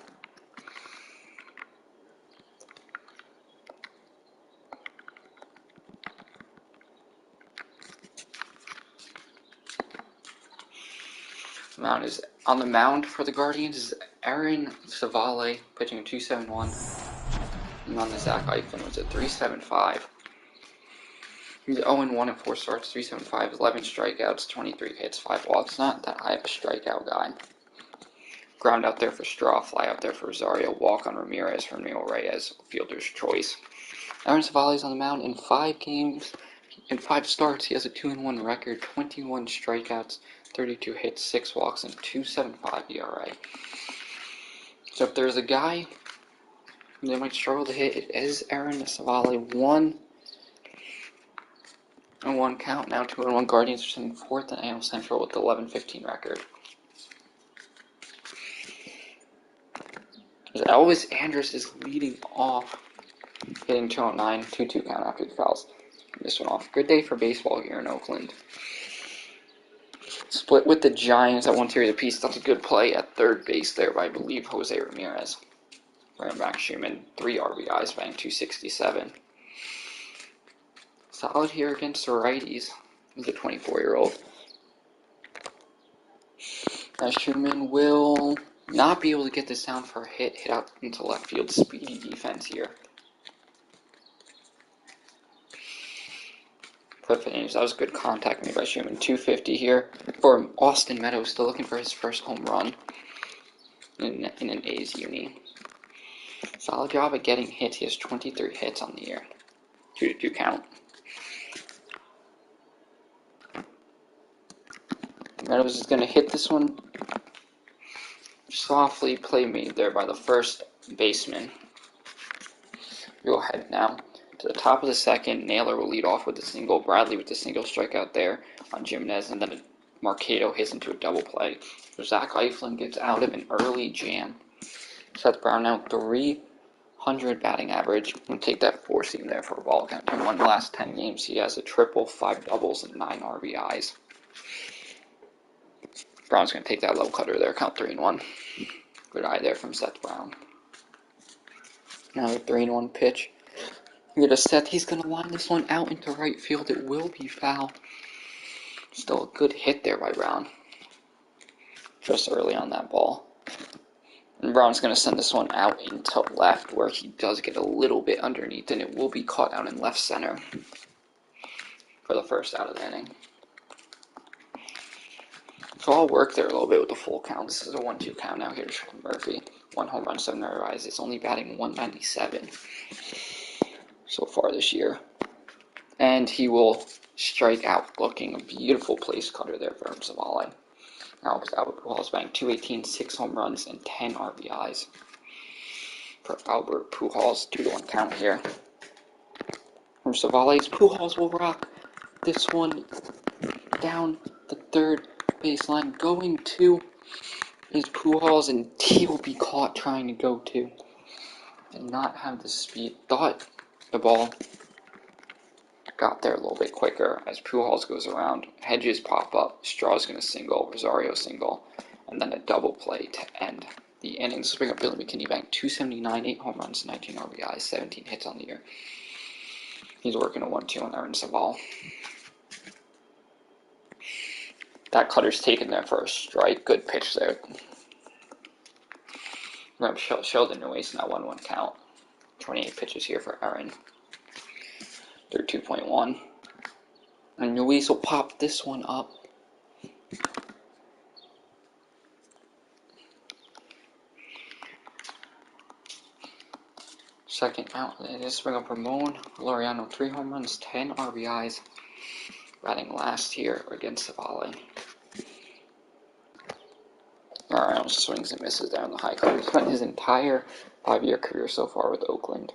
On the mound for the Guardians is Aaron Savale, pitching a 2.71. And on the Zach Eflin was a 3.75. He's 0-1 in 4 starts, 3.75, 11 strikeouts, 23 hits, 5 walks. Not that high of a strikeout guy. Ground out there for Straw, fly out there for Rosario, walk on Ramirez for Neil Reyes, fielder's choice. Aaron Savale's on the mound in 5 games. In 5 starts, he has a 2-1 record, 21 strikeouts, 32 hits, 6 walks, and 2.75 ERA. So if there's a guy they might struggle to hit, it is Aaron Savale. 1-1 count, now 2-1. Guardians are sitting 4th in AL Central with the 11-15 record. As Elvis Andrus is leading off, hitting 209, 2-2 count after the fouls. This one off. Good day for baseball here in Oakland. Split with the Giants at 1 series apiece. That's a good play at third base there by, I believe, Jose Ramirez. Ran back Schumann, 3 RBIs, batting 267. Solid here against the righties. He's a 24-year-old. Now Schumann will not be able to get this down for a hit out into left field. Speedy defense here. Perfect innings. That was good contact made by Schumann. 250 here for Austin Meadows, still looking for his first home run in an A's uni. Solid job at getting hits. He has 23 hits on the year. 2-2 count. Meadows is going to hit this one. Softly play made there by the first baseman. Go ahead now to the top of the second. Naylor will lead off with a single. Bradley with a single strikeout there on Jimenez, and then Marcado hits into a double play. So Zach Eflin gets out of an early jam. Seth Brown now 300 batting average. We'll take that 4-seam there for a ball count. In the last 10 games, he has a triple, 5 doubles, and 9 RBIs. Brown's going to take that low cutter there, count 3-1. Good eye there from Seth Brown. Now the 3-1 pitch. You get a Seth, he's going to line this one out into right field. It will be foul. Still a good hit there by Brown. Just early on that ball. And Brown's going to send this one out into left, where he does get a little bit underneath, and it will be caught out in left center for the first out of the inning. So I'll work there a little bit with the full count. This is a 1-2 count now here to Sean Murphy. 1 home run, 7 RBIs. It's only batting 197 so far this year. And he will strike out, looking a beautiful place cutter there for Savale. Now Albert Pujols batting 218, 6 home runs, and 10 RBIs for Albert Pujols. 2-1 count here. From Savale's, Pujols will rock this one down the third baseline. Going to is Pujols, and he will be caught trying to go to and not have the speed. Thought the ball got there a little bit quicker as Pujols goes around. Hedges pop up. Straw's going to single. Rosario single. And then a double play to end the innings. Let's bring up Billy McKinney back. 279, 8 home runs, 19 RBIs, 17 hits on the year. He's working a 1-2 on Aaron Savall. That cutter's taken there for a strike. Good pitch there. Remember, Sheldon Noyes now 1-1 count. 28 pitches here for Aaron. They're 2.1. And Noyes will pop this one up. Second out, let's bring up Ramon Laureano, 3 home runs, 10 RBIs, batting last year against Savale. Laureano swings and misses there on the high card. He spent his entire 5-year career so far with Oakland.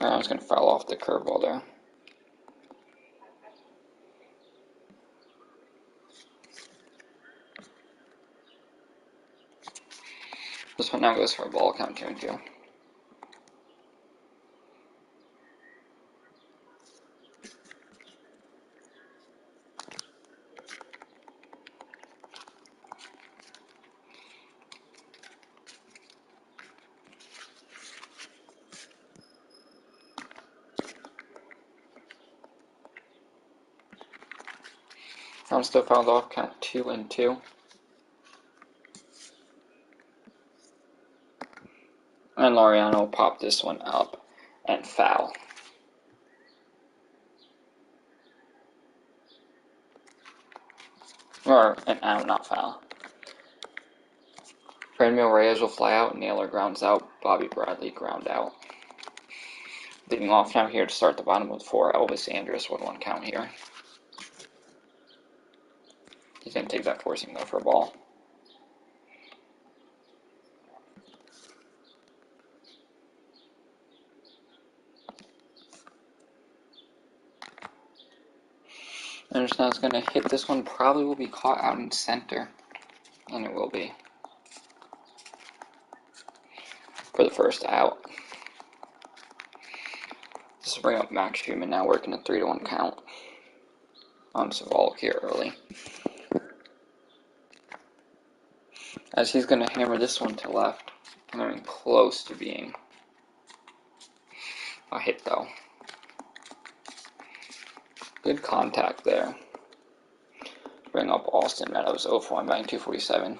Laureano's going to foul off the curveball there. This one now goes for a ball count 2-2. I'm still fouled off, count 2-2. And Laureano will pop this one up and foul. Or an out, not foul. Franmil Reyes will fly out, Naylor grounds out, Bobby Bradley ground out. Leading off now here to start the bottom of 4, Elvis Andrus, 1-1 count here. He's going to take that four seam though for a ball. Andrus now is going to hit this one, probably will be caught out in center. And it will be. For the first out. This will bring up Max Schumann now working a 3-1 count on Savall here early. As he's going to hammer this one to left. Coming close to being a hit though. Good contact there. Bring up Austin Meadows, 0-for-1 batting 247.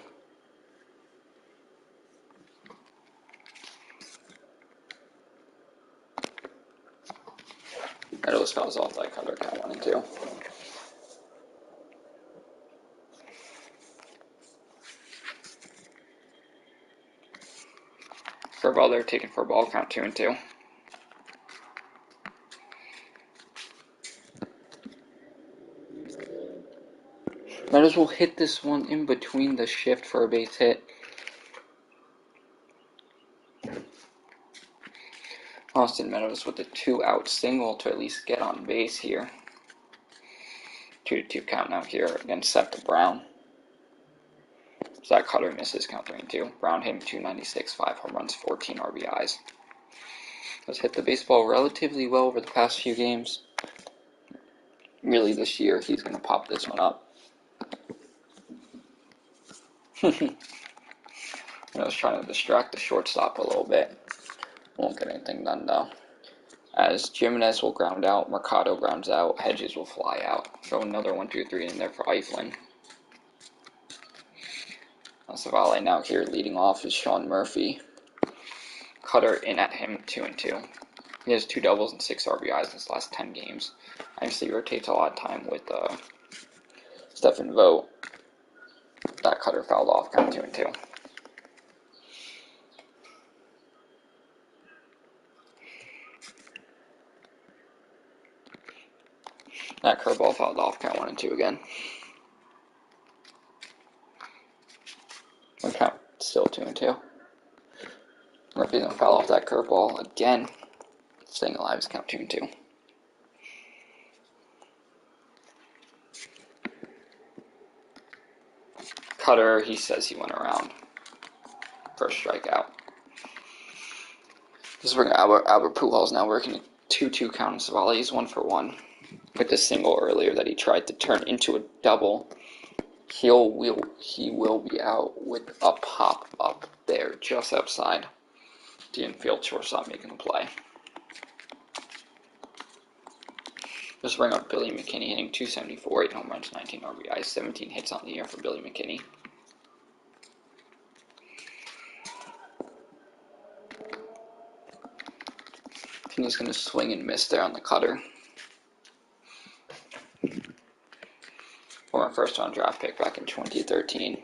Meadows fouls off that cutter, count 1-2. Curveball there, taken for a ball, count 2-2. Meadows will hit this one in between the shift for a base hit. Austin Meadows with a 2-out single to at least get on base here. 2-2 count now here against Septa Brown. So that cutter misses, count 3-2. Brown hit him 296, 5 home runs, 14 RBIs. Has hit the baseball relatively well over the past few games. Really this year he's going to pop this one up. I was trying to distract the shortstop a little bit. Won't get anything done though. As Jimenez will ground out, Mercado grounds out, Hedges will fly out. Throw another 1-2-3 in there for Eiflin. Savale now here leading off is Sean Murphy. Cutter in at him, 2-2. He has 2 doubles and 6 RBIs in his last 10 games. Actually rotates a lot of time with Stephen Vogt. That cutter fouled off, count 2-2. That curveball fouled off, count 1-2 again. One count, still 2-2. Murphy's gonna foul off that curveball again. Staying alive is count 2-2. Cutter, he says he went around. First strikeout. This is where Albert Pujols now working a 2-2 count on Savale. He's 1-for-1 with the single earlier that he tried to turn into a double He will be out with a pop up there just outside the infield shortstop making the play. Just bring up Billy McKinney hitting .274, 8 home runs, 19 RBIs, 17 hits on the year for Billy McKinney. McKinney's going to swing and miss there on the cutter. Former first-round draft pick back in 2013.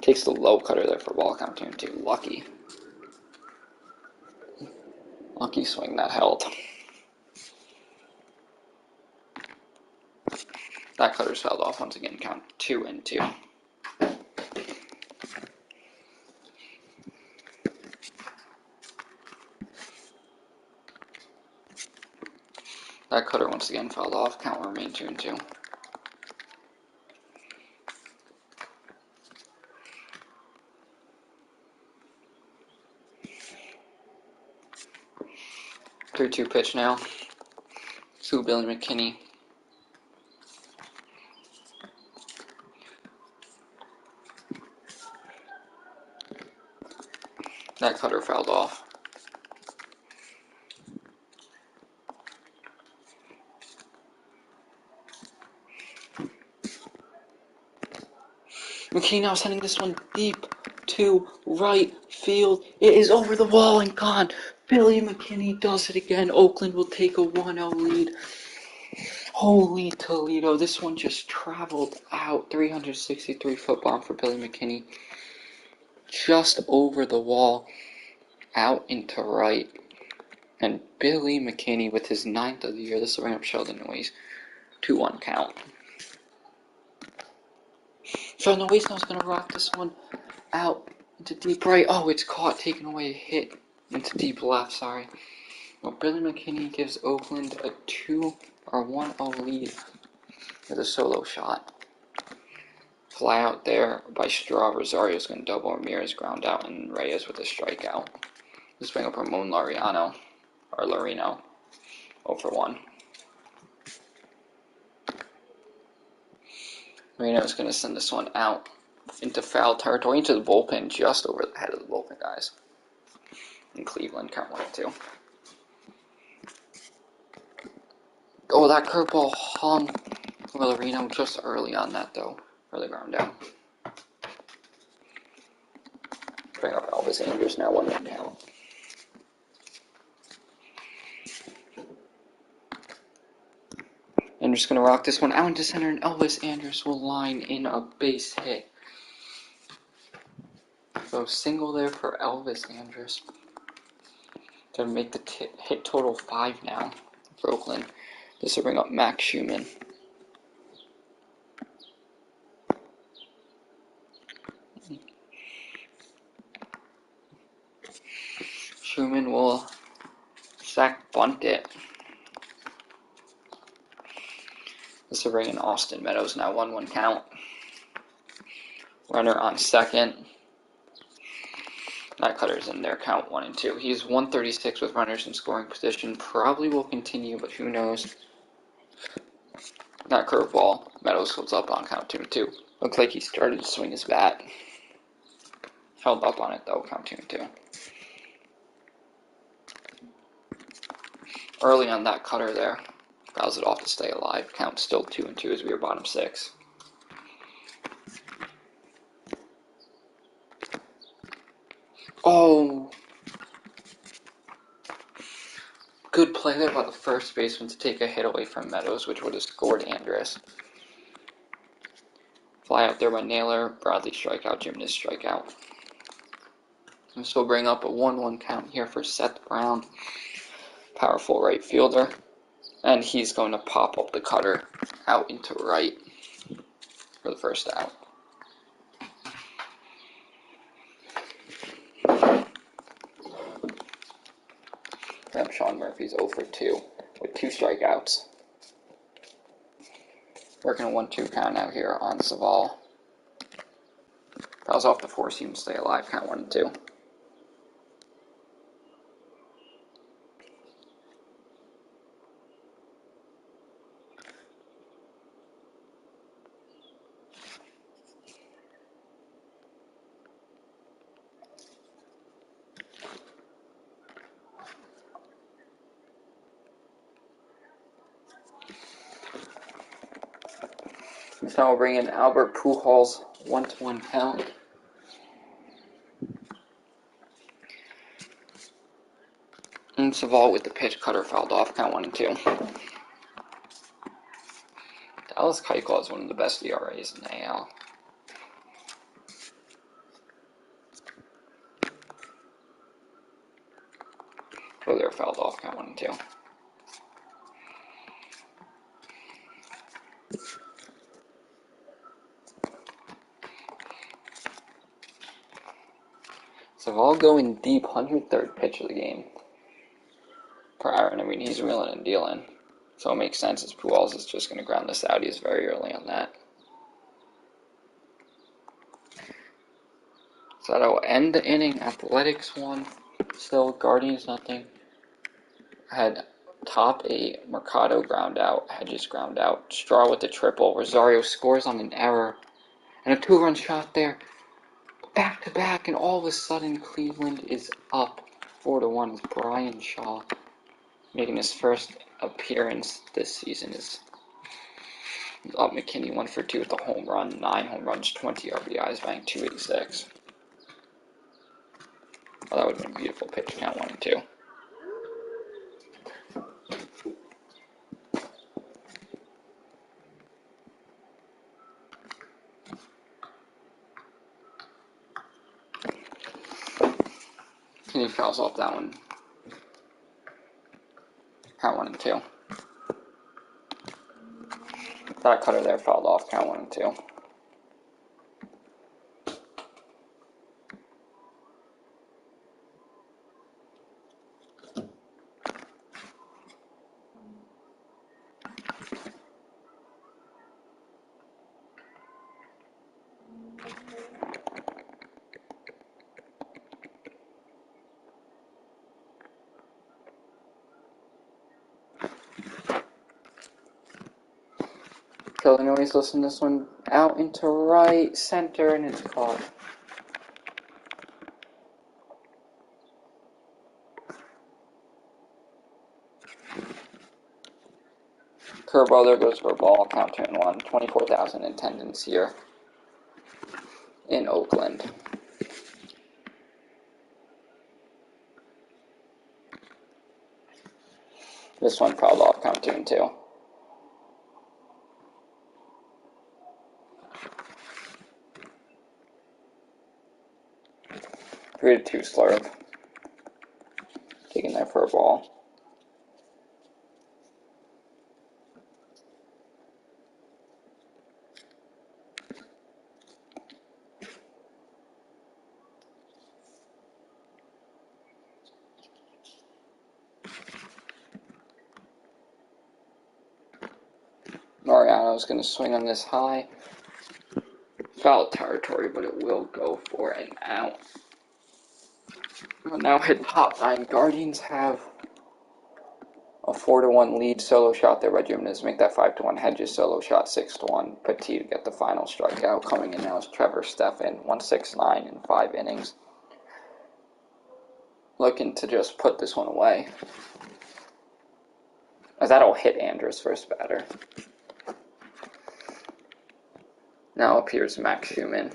Takes the low cutter there for ball count 2-2. Lucky swing that held. That cutter's fouled off once again, count 2-2. That cutter once again fouled off, count will remain 2-2. Three-two pitch now to Billy McKinney. That cutter fouled off. McKinney now sending this one deep to right field. It is over the wall and gone. Billy McKinney does it again. Oakland will take a 1-0 lead. Holy Toledo. This one just traveled out. 363-foot bomb for Billy McKinney. Just over the wall. Out into right. And Billy McKinney with his 9th of the year. This will bring up Sheldon Noyes. 2-1 count. Sheldon Noyes now is going to rock this one out into deep right. Oh, it's caught. Taking away a hit into deep left. Sorry. Well, Billy McKinney gives Oakland a 1-0 lead with a solo shot. Fly out there by Straw. Rosario's going to double. Ramirez ground out, and Reyes with a strikeout. Let's bring up Ramon Laureano. 0-for-1. Marino's going to send this one out into foul territory, into the bullpen, just over the head of the bullpen guys. In Cleveland, count 1-2. Oh, that curveball hung Marino just early on that, though. Early ground down. Bring up Elvis Andrus now, 1-1 count. Andrus going to rock this one out into center, and Elvis Andrus will line in a base hit. So single there for Elvis Andrus. To make the hit total 5 now for Oakland. This will bring up Max Schumann. Schumann will sack bunt it. This will bring in Austin Meadows now, 1-1 count. Runner on second. That cutter's in there, count 1-2. He's 136 with runners in scoring position. Probably will continue, but who knows. That curveball, Meadows holds up on count 2-2. Looks like he started to swing his bat. Held up on it though, count 2-2. Early on that cutter there. Fouls it off to stay alive. Count still 2-2 as we are bottom 6. Oh! Good play there by the first baseman to take a hit away from Meadows, which would have scored Andrus. Fly out there by Naylor. Bradley strikeout. Jimenez strikeout. This will bring up a 1-1 count here for Seth Brown. Powerful right fielder. And he's going to pop up the cutter out into right for the first out. Sean Murphy's 0-for-2 with 2 strikeouts. Working a 1-2 count out here on Savall. Fouls off to force him to stay alive, count 1-2. So I'll bring in Albert Pujols, 1-1 count. And Savall with the pitch, cutter fouled off, count 1-2. Dallas Keuchel has one of the best ERAs in the AL. Oh, they're fouled off, count 1-2. Savall going deep, 103rd pitch of the game. For Aaron, I mean, he's wheeling and dealing. So it makes sense as Pujols is just going to ground this out. He's very early on that. So that'll end the inning. Athletics won. Still, Guardians nothing. Had top 8, Mercado ground out, Hedges ground out, Straw with the triple, Rosario scores on an error, and a 2-run shot there. Back to back, and all of a sudden Cleveland is up 4-1 with Brian Shaw making his first appearance this season. Is up. McKinney 1 for 2 with a home run, 9 home runs, 20 RBIs, batting .286. Oh, that would have been a beautiful pitch, count 1-2. He fouls off that one. Count 1-2. That cutter there fouled off. Count 1-2. Illinois listen this one out into right center, and it's caught. Curveball there goes for a ball, count 2-1. 24,000 in attendance here in Oakland. This one fouled off, count 2-2. Three to 2 slurve. Taking there for a ball. Mariano's going to swing on this high. Foul territory, but it will go for an out. We'll now hit top 9. Guardians have a 4-1 lead. Solo shot there by Jimenez, make that 5-1. Hedges solo shot 6-1. Petit to get the final strikeout. Coming in now is Trevor Stephan, 169 in 5 innings. Looking to just put this one away, as that'll hit Andrus' first batter. Now appears Max Schumann.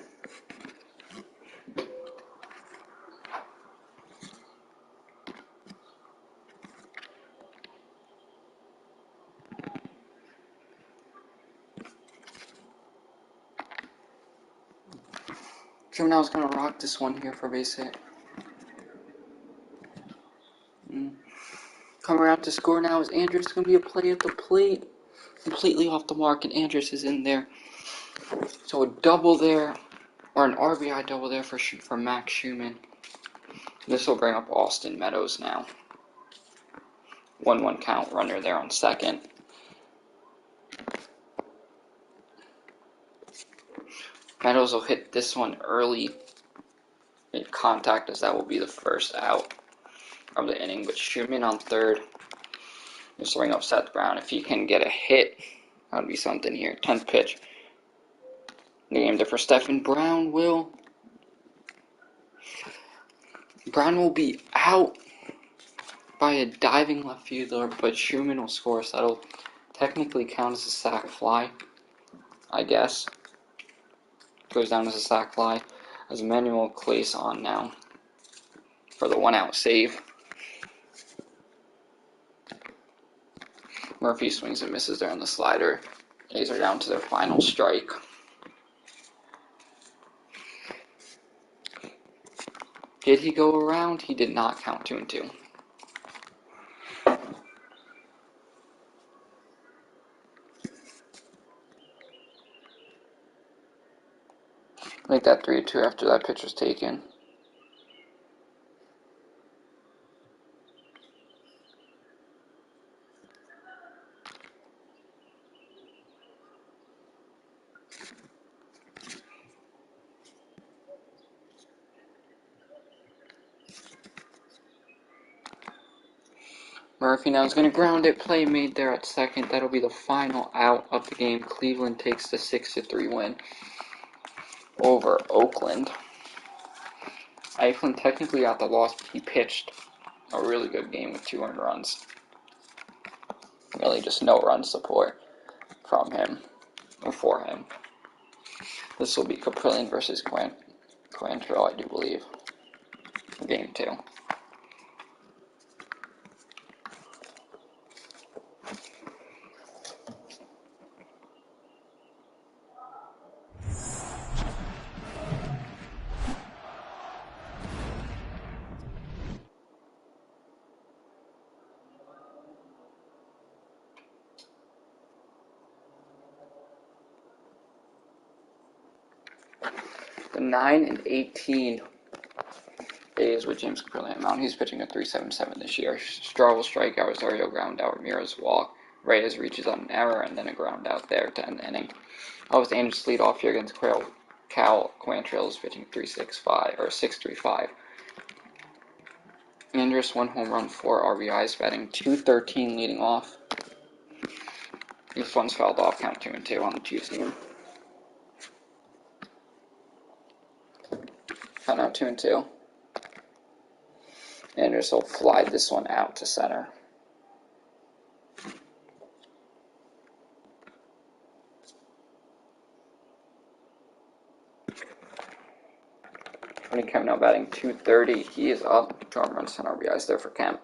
Juvenil's going to rock this one here for base hit. Coming out to score now is Andrus. Going to be a play at the plate. Completely off the mark, and Andrus is in there. So a double there, or an RBI double there for Max Schumann. This will bring up Austin Meadows now. 1-1 count, runner there on second. Meadows will hit this one early in contact, as that will be the first out of the inning. But Schumann on third. This will bring up Seth Brown. If he can get a hit, that would be something here. 10th pitch. Named it for Stephan. Brown will be out by a diving left fielder, but Schumann will score, so that'll technically count as a sac fly. I guess. Goes down as a sac fly. As Manuel Clace on now for the 1-out save. Murphy swings and misses there on the slider. A's are down to their final strike. Did he go around? He did not. Count 2-2. Make that 3-2 after that pitch was taken. Murphy now is going to ground it. Play made there at second. That'll be the final out of the game. Cleveland takes the 6-3 win over Oakland. Eiflin technically got the loss, but he pitched a really good game with 2 earned runs. Really just no run support from him or for him. This will be Caprillion versus Quantrill, I do believe. Game 2. The 9-18 A's with James Caprillion mound. He's pitching a 3.77 this year. Straw will strike out, Rosario ground out, Ramirez walk. Reyes reaches on an error and then a ground out there to end the inning. With Andrews lead off here against Cal Quantrill is pitching 3.65 or 6.35. Andrus 1 home run, 4 RBIs, batting .213 leading off. This one's fouled off, count 2-2 on the Chiefs team. Count out 2-2. Andrus will fly this one out to center. Kemp now batting .230. He is up. Drum runs 10 RBIs there for Kemp.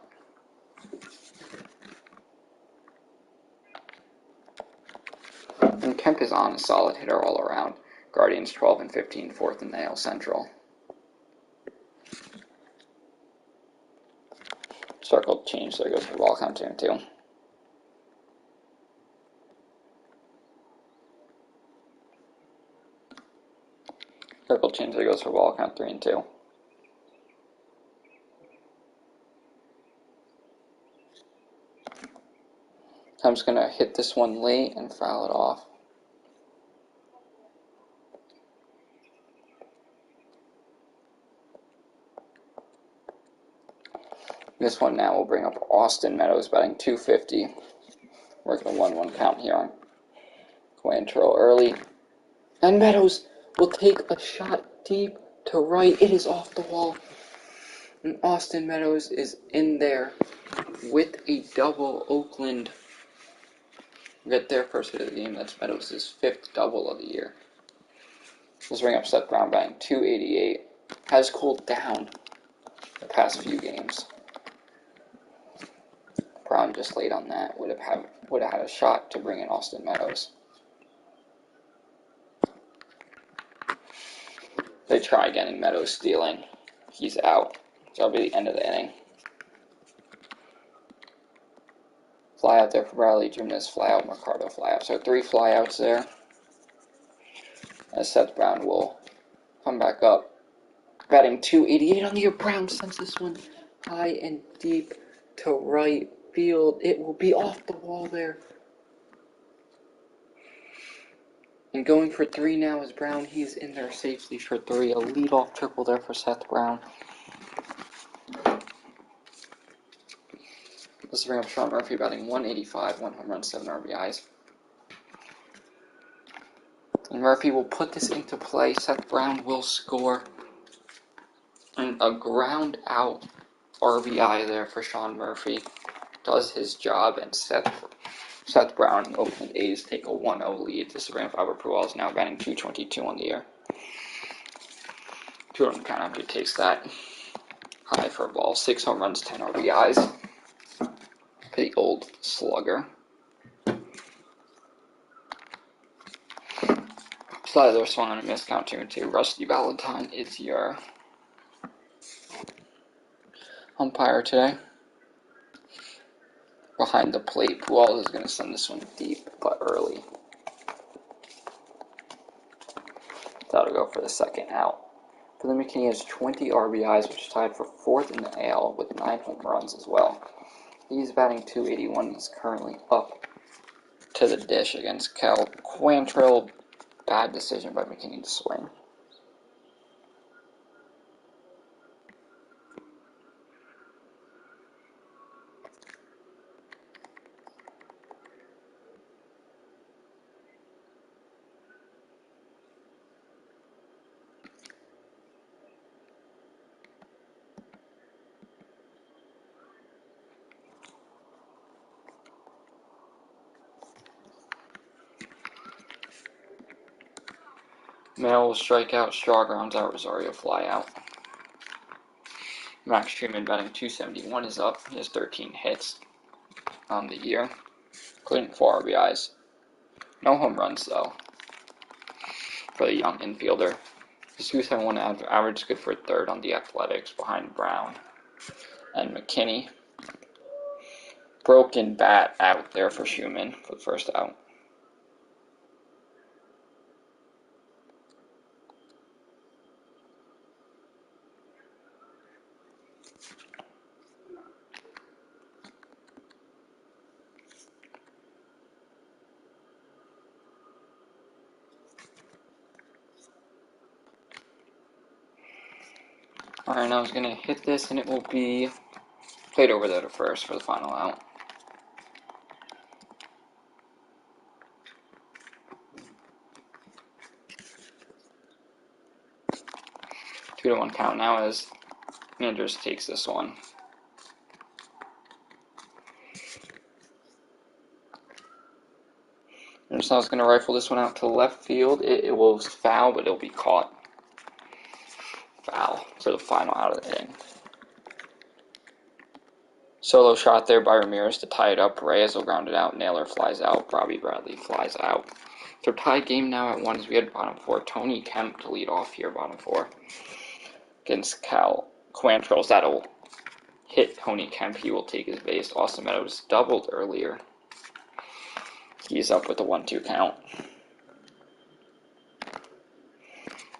And Kemp is on a solid hitter all around. Guardians 12 and 15, fourth in the AL Central. Circle change, there goes the ball, count 2-2. Circle change, there goes for ball, count 3-2. I'm just going to hit this one late and foul it off. This one now will bring up Austin Meadows batting .250. Working a 1-1 count here on Quantrill early. And Meadows will take a shot deep to right. It is off the wall. And Austin Meadows is in there with a double. Oakland get their first hit of the game. That's Meadows' 5th double of the year. Let's bring up Seth Brown batting .288. Has cooled down the past few games. Brown just laid on that. Would have had a shot to bring in Austin Meadows. They try getting Meadows stealing. He's out. So that'll be the end of the inning. Fly out there for Bradley, Jimenez fly out, Mercado fly out. So 3 flyouts there. As Seth Brown will come back up. Batting .288 on the year. Brown sends this one high and deep to right field. It will be off the wall there. And going for 3 now is Brown. He's in there safely for 3. A leadoff triple there for Seth Brown. Let's bring up Sean Murphy batting .185, 1 home run, 7 RBIs. And Murphy will put this into play. Seth Brown will score. And a ground out RBI there for Sean Murphy. Does his job, and Seth Seth Brown and Oakland A's take a 1-0 lead. This run of Albert Pujols now batting .222 on the year. 2-run count after he takes that. High for a ball. 6 home runs, 10 RBIs. Pretty old slugger. Slider swung on a missed count 2-2. Rusty Valentine is your umpire today. Behind the plate, Pujols is going to send this one deep, but early. That'll go for the second out. For the McKinney has 20 RBIs, which is tied for 4th in the AL with 9 home runs as well. He's batting .281. He's currently up to the dish against Cal Quantrill. Bad decision by McKinney to swing. Merrill will strike out, Straw grounds out, Rosario fly out. Max Truman batting .271 is up. He has 13 hits on the year, including 4 RBIs. No home runs, though, for the young infielder. His .271 average is good for 3rd on the Athletics, behind Brown and McKinney. Broken bat out there for Schumann for the first out. 'I was going to hit this, and it will be played over there to first for the final out. Two to one count now as Andrews takes this one. Andrews is going to rifle this one out to left field. It will foul, but it'll be caught. Foul for the final out of the inning. Solo shot there by Ramirez to tie it up. Reyes will ground it out. Naylor flies out. Robbie Bradley flies out. So tie game now at 1 as we had bottom 4. Tony Kemp to lead off here, bottom 4. Against Cal Quantrill. That'll hit Tony Kemp. He will take his base. Austin Meadows doubled earlier. He's up with the 1-2 count.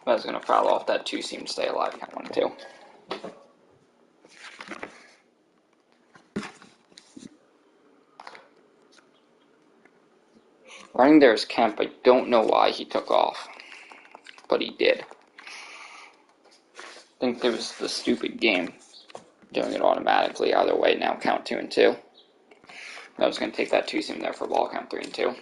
Meadows going to foul off that 2-seam to stay alive. Count 1-2. Running there is Kemp. I don't know why he took off, but he did. I think it was the stupid game doing it automatically. Either way, now count 2-2. I was going to take that 2-seam there for ball, count 3-2.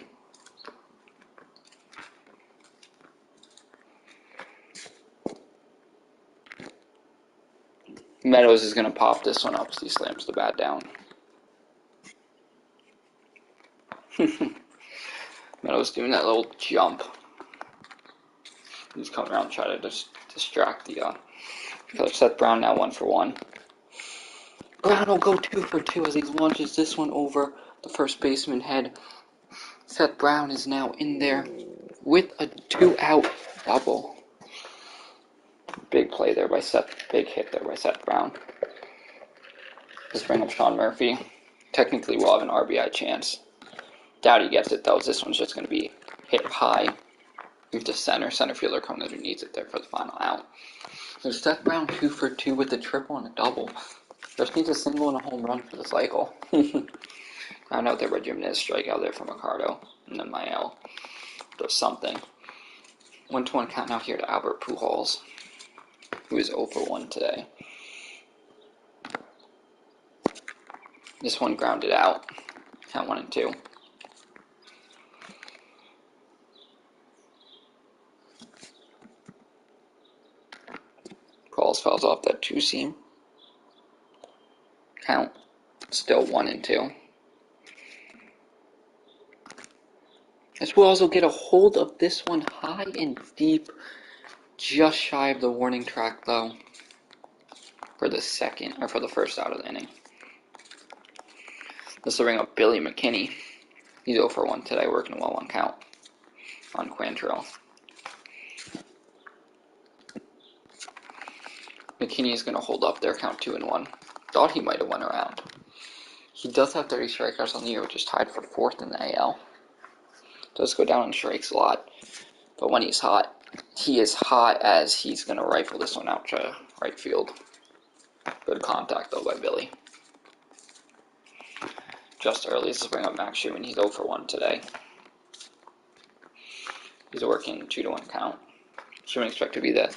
Meadows is going to pop this one up as he slams the bat down. Meadows doing that little jump. He's coming around to try to distract the killer. Seth Brown now 1 for 1. Brown will go 2 for 2 as he launches this one over the first baseman head. Seth Brown is now in there with a 2-out double. Big play there by Seth. Big hit there by Seth Brown. Let's bring up Sean Murphy. Technically, we'll have an RBI chance. Doubt he gets it, though. This one's just going to be hit high into center. Center fielder coming in who needs it there for the final out. So Seth Brown 2 for 2 with a triple and a double. Just needs a single and a home run for the cycle. Ground out there by Jimenez. Strikeout there from Ricardo. And then Mael does something. 1-1 count now here to Albert Pujols, who is 0 for 1 today. This one grounded out. Count 1-2. Pujols fouls off that 2-seam. Count still 1-2. This will also get a hold of this one high and deep, just shy of the warning track though, for the first out of the inning. This will bring up Billy McKinney. He's 0 for 1 today, working a 1-1 count on Quantrill. McKinney is going to hold up their count 2-1. Thought he might have went around. He does have 30 strikeouts on the year, which is tied for 4th in the AL. Does go down on strikes a lot, but when he's hot, he is hot as he's going to rifle this one out to right field. Good contact though by Billy. Just early, this will bring up Max Schumann. He's 0 for 1 today. He's working 2-1 count. Schumann expected to be the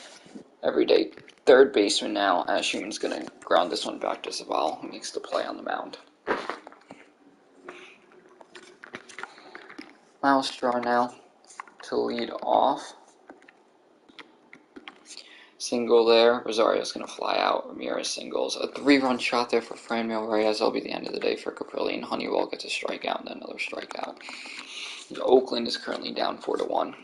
everyday third baseman now, as Schumann's going to ground this one back to Zaval, who makes the play on the mound. Miles Straw now to lead off. Single there. Rosario's going to fly out. Ramirez singles. A 3-run shot there for Franmil Reyes. That'll be the end of the day for Caprilli, and Honeywell gets a strikeout and then another strikeout. Oakland is currently down 4-1.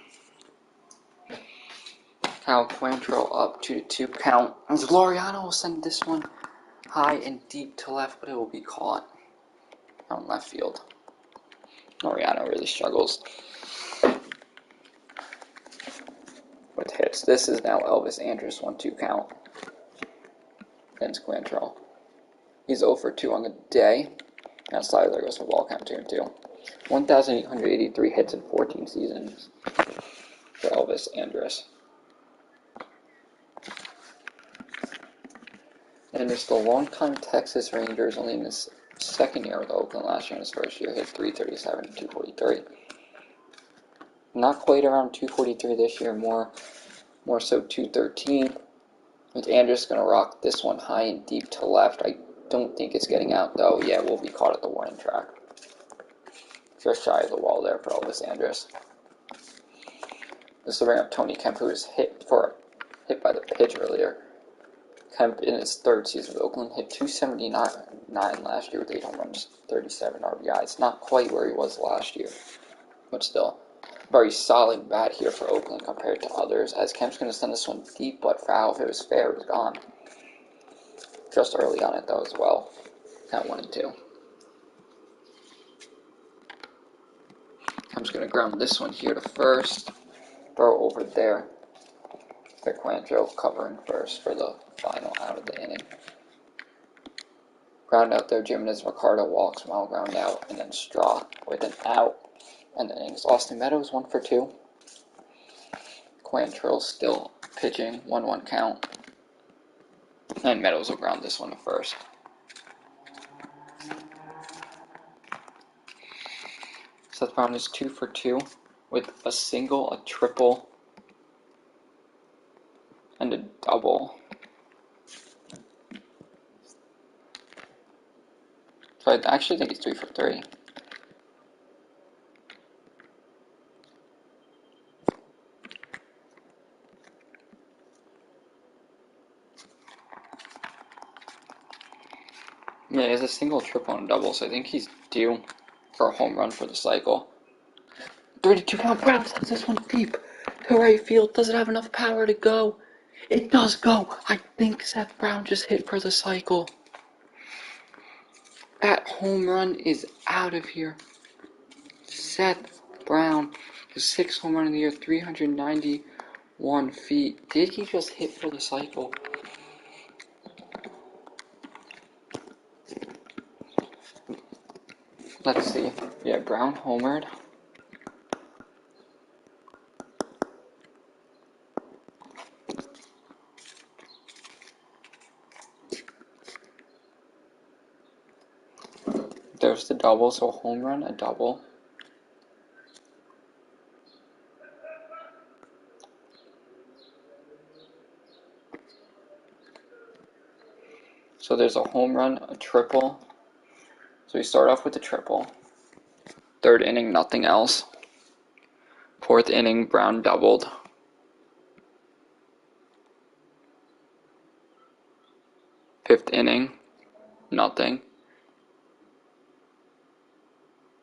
Cal Quantrill up 2-2 count. As Laureano will send this one high and deep to left, but it will be caught on left field. Laureano really struggles with hits. This is now Elvis Andrus 1-2 count against Quantrill. He's 0 for 2 on the day. Now slider there goes for ball count 2-2. 1,883 hits in 14 seasons for Elvis Andrus. And it's the longtime Texas Rangers, only in his second year with Oakland. Last year in his first year, hit 337 and 243. Not quite around 243 this year, more so 213. With Andrus going to rock this one high and deep to left. I don't think it's getting out though. Yeah, we'll be caught at the warning track. Just shy of the wall there for Elvis Andrus. This will bring up Tony Kemp, who was hit by the pitch earlier. Kemp, in his third season with Oakland, hit 279 last year with 8 home runs, 37 RBIs. Not quite where he was last year, but still. Very solid bat here for Oakland compared to others, as Kemp's going to send this one deep but foul. If it was fair, it was gone. Just early on it, though, as well. Count 1-2. Kemp's going to ground this one here to first. Throw over there. Quantrill covering first for the final out of the inning. Ground out there, Jimenez Ricardo walks, Mile ground out, and then Straw with an out. And the innings. Austin Meadows 1 for 2. Quantrill still pitching, 1-1 count. And Meadows will ground this one to first. Seth Brown is 2 for 2 with a single, a triple, and a double. So I actually think he's 3 for 3. Yeah, he has a single, triple, and a double, so I think he's due for a home run for the cycle. 32 count. Brown sends this one deep to right field. Does it have enough power to go? It does go. I think Seth Brown just hit for the cycle. That home run is out of here. Seth Brown, his 6th home run of the year, 391 feet. Did he just hit for the cycle? Let's see. Yeah, Brown homered. There's the double, so a home run, a double. So there's a home run, a triple. So we start off with a triple. 3rd inning, nothing else. 4th inning, Brown doubled. 5th inning, nothing.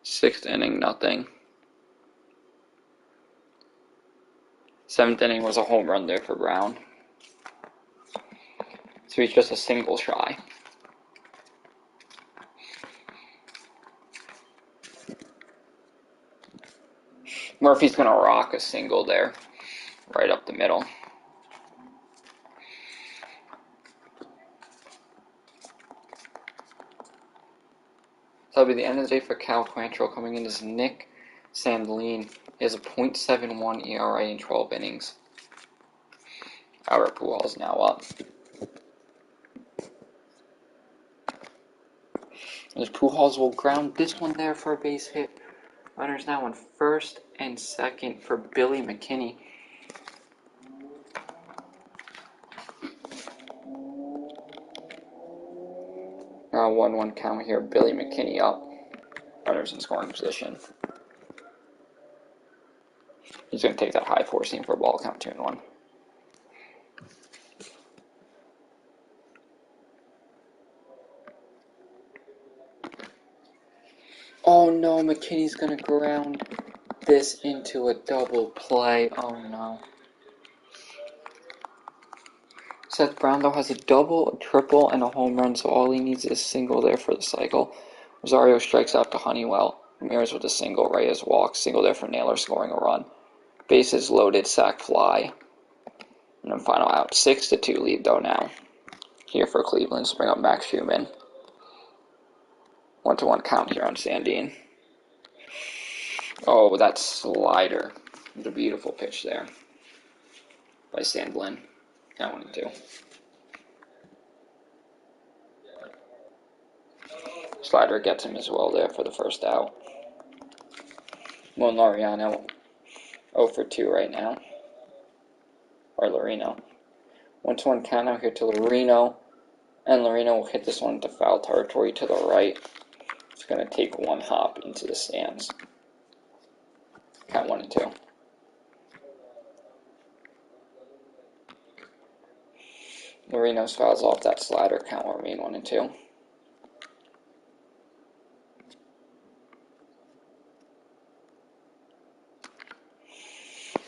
6th inning, nothing. Seventh inning was a home run there for Brown. So he's just a single shy. Murphy's going to rock a single there, right up the middle. So that'll be the end of the day for Cal Quantrill. Coming in is Nick Sandlin. He has a .71 ERA in 12 innings. Albert Pujols now up. As Pujols will ground this one there for a base hit. Runners now on first and second for Billy McKinney. Now 1-1 count here. Billy McKinney up. Runners in scoring position. He's going to take that high four seam for a ball count 2-1. Oh no, McKinney's going to ground this into a double play. Oh no. Seth Brown, though, has a double, a triple, and a home run, so all he needs is a single there for the cycle. Rosario strikes out to Honeywell. Ramirez with a single. Reyes walks. Single there for Naylor, scoring a run. Bases loaded, sac fly. And then final out. 6-2 lead, though, now. Here for Cleveland, so bring up Max Schumann. 1-1 count here on Sandin. Oh, that slider. The beautiful pitch there by Sandlin. Count 1-2. Slider gets him as well there for the first out. Mon Laureano 0-2 right now. Or Lorino. 1-1 count out here to Lorino. And Lorino will hit this one into foul territory to the right. It's going to take one hop into the stands. Count 1-2. Lorino fouls off that slider. Count will remain 1-2.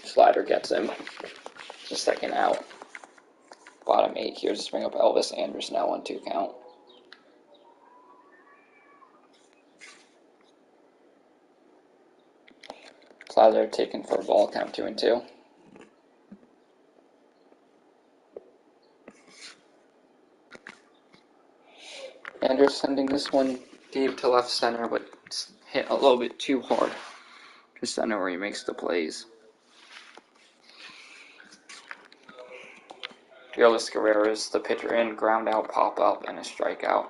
Slider gets him. The second out. Bottom 8 here. Just bring up Elvis Andrus now 1-2 count. Slider taken for a ball count 2-2. Andrus sending this one deep to left center, but it's hit a little bit too hard to center where he makes the plays. Fearless Guerrero's the pitcher in, ground out, pop up, and a strikeout.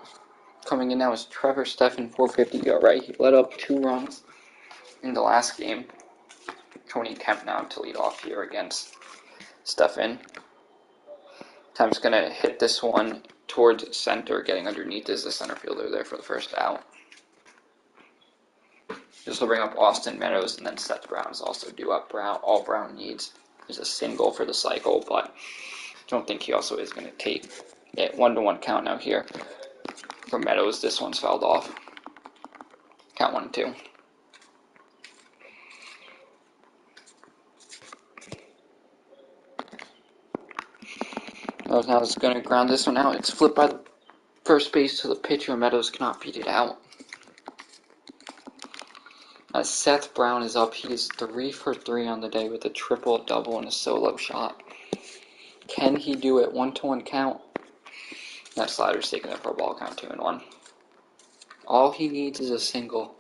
Coming in now is Trevor Stephan, 450 ERA. He led up 2 runs in the last game. Tony Kemp now to lead off here against Stephan. Kemp's going to hit this one towards center, getting underneath is the center fielder there for the first out. This will bring up Austin Meadows, and then Seth Brown is also due up. All Brown needs is a single for the cycle, but I don't think he also is going to take it. 1-1 count now here for Meadows. This one's fouled off. Count 1-2. Meadows now is going to ground this one out. It's flipped by the first base to the pitcher. Meadows cannot beat it out. As Seth Brown is up, he is 3 for 3 on the day with a triple, a double, and a solo shot. Can he do it? 1-1 count. That slider's taking it for a ball count 2-1. All he needs is a single.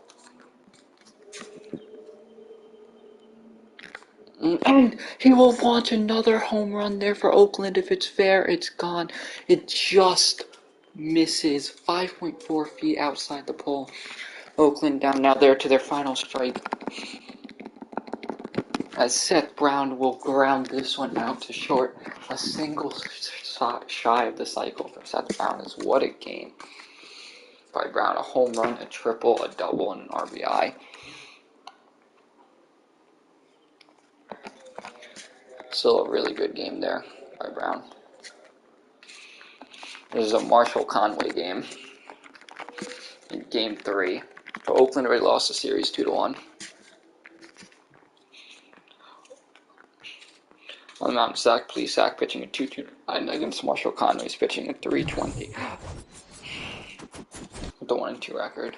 And he will launch another home run there for Oakland. If it's fair, it's gone. It just misses 5.4 feet outside the pole. Oakland down now there to their final strike. As Seth Brown will ground this one out to short. A single shot shy of the cycle for Seth Brown is what a game by Brown. A home run, a triple, a double, and an RBI. Still a really good game there by Brown. This is a Marshall Conway game in Game 3. So Oakland already lost the series 2-1. On the mound, Zach Plesac pitching at 2.29 against Marshall Conway's pitching at 3.20 with the 1-2 record.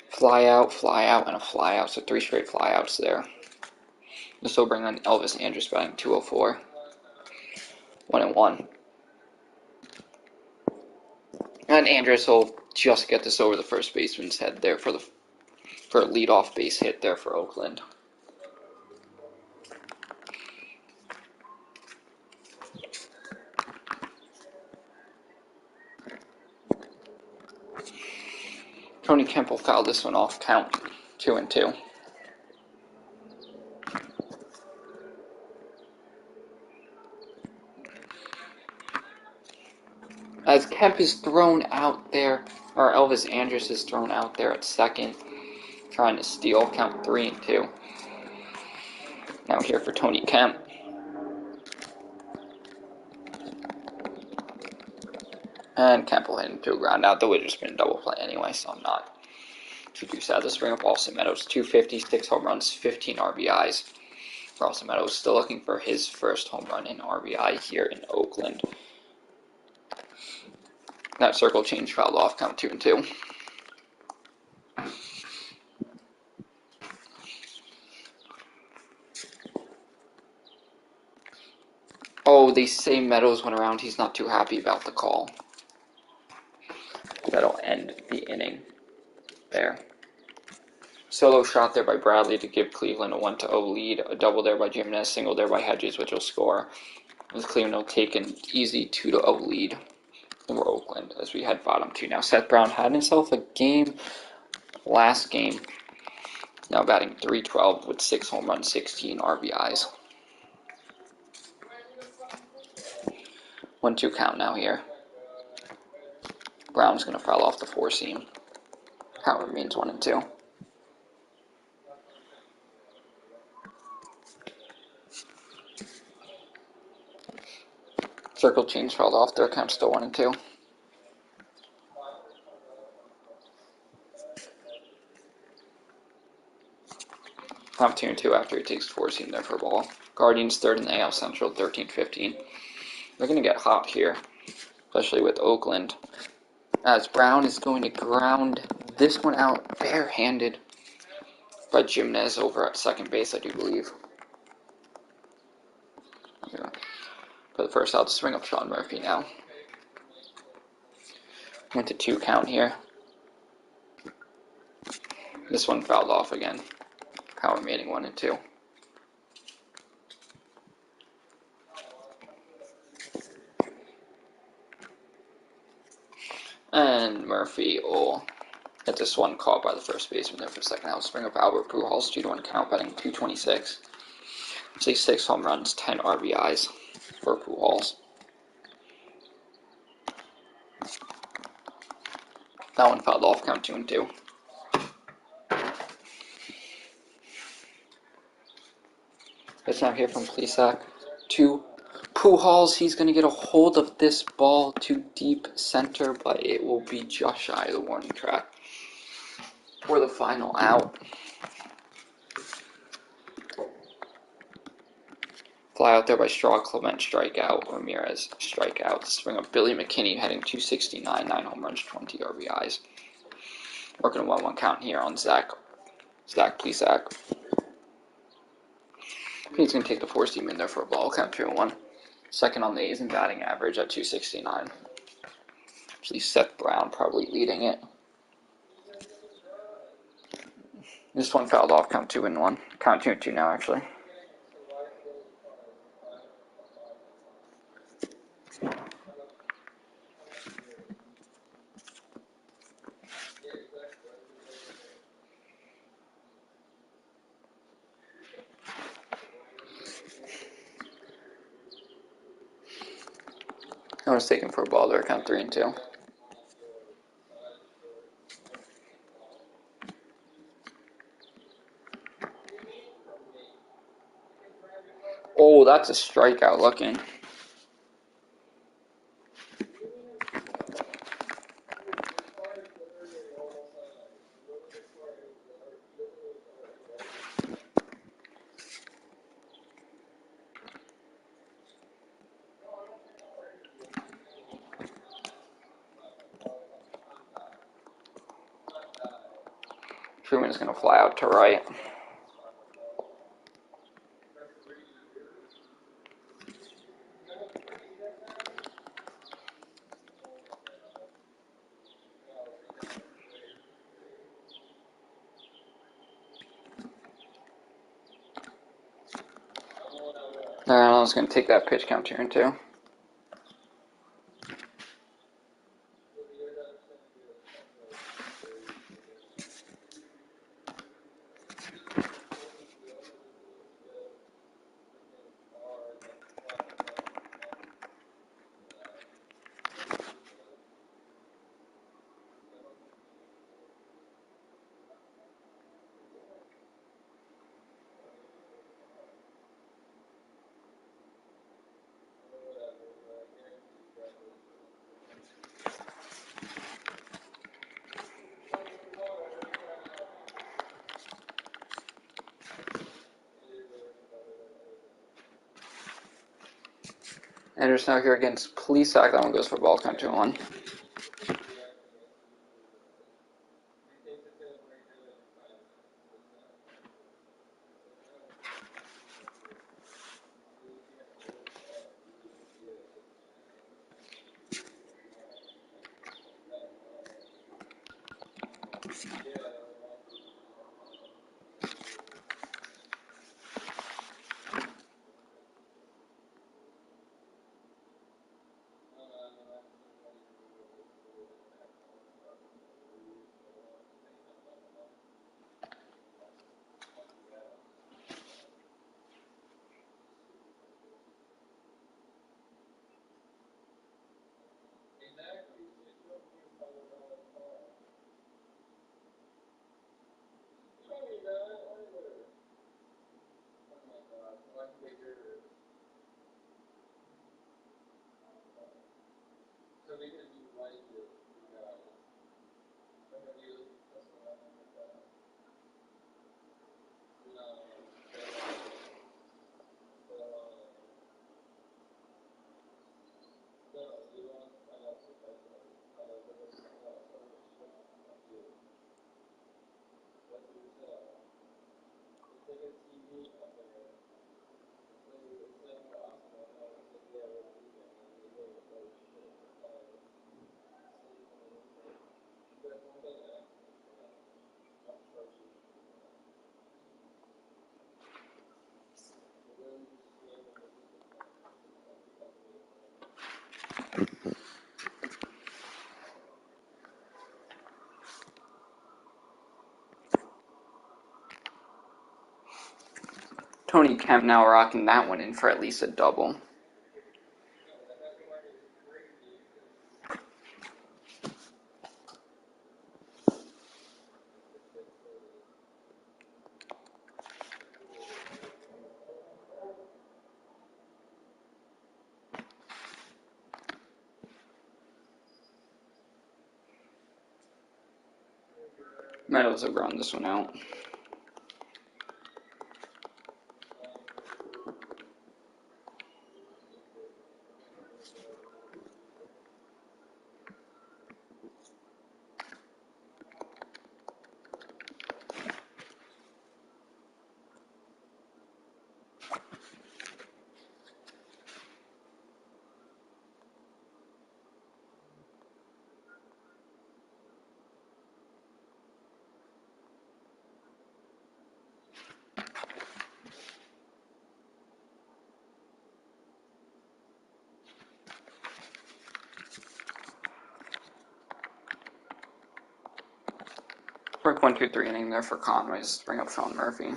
Fly out, and a fly out, so 3 straight flyouts there. This will bring on Elvis Andrus batting 204. 1-1. And Andrus will just get this over the first baseman's head there for a leadoff base hit there for Oakland. Tony Kemp will foul this one off, count 2-2. As Kemp is thrown out there, or Elvis Andrus is thrown out there at second, trying to steal, count 3-2. Now here for Tony Kemp. And Kemp will hit into a ground out. The Wizards been a double play anyway, so I'm not too sad. Let's bring up Austin Meadows. 256 home runs, 15 RBIs. Austin Meadows still looking for his first home run in RBI here in Oakland. That circle change fouled off, count 2-2. Oh, they say Meadows went around. He's not too happy about the call. That'll end the inning there. Solo shot there by Bradley to give Cleveland a 1-0 lead. A double there by Jimenez, single there by Hedges, which will score. With Cleveland will take an easy 2-0 lead over Oakland as we head bottom 2. Now Seth Brown had himself a game last game. Now batting .312 with 6 home runs, 16 RBIs. 1-2 count now here. Brown's going to foul off the 4-seam. Count remains 1-2. Circle change fouled off there. Count still 1-2. Count 2-2 after he takes 4-seam there for a ball. Guardians third in the AL Central, 13-15. They're going to get hot here, especially with Oakland, as Brown is going to ground this one out barehanded by Jimenez over at second base, I do believe. Yeah. For the first out, to bring up Sean Murphy now. Went to 2 count here. This one fouled off again. Count remaining 1-2. And Murphy will get this one caught by the first baseman there for the second out. Let's bring up Albert Pujols, 2-1 count, batting .226. See 6 home runs, 10 RBIs for Pujols. That one fouled off, count 2-2. Let's now hear from Plesac to Pujols. He's going to get a hold of this ball to deep center, but it will be just shy of the warning track for the final out. Fly out there by Straw, Clement strikeout, Ramirez strikeout. Let's bring up Billy McKinney heading .269, 9 home runs, 20 RBIs. Working a 1-1 count here on Zach Plesac. He's going to take the 4-seam in there for a ball, count 2-1. Second on the A's in batting average at .269. Actually, Seth Brown probably leading it. This one fouled off, count 2-1. Count 2-2 now, actually. I was taken for a ball there, count 3-2. Oh, that's a strikeout looking. Truman is going to fly out to right. Arenado's going to take that pitch count 2-2. Anderson out here against Plesac. That one goes for ball count 2-1. Tony Kemp now rocking that one in for at least a double. Meadows have ground this one out. Quick 1-2-3 inning there for Conway. Just bring up Sean Murphy.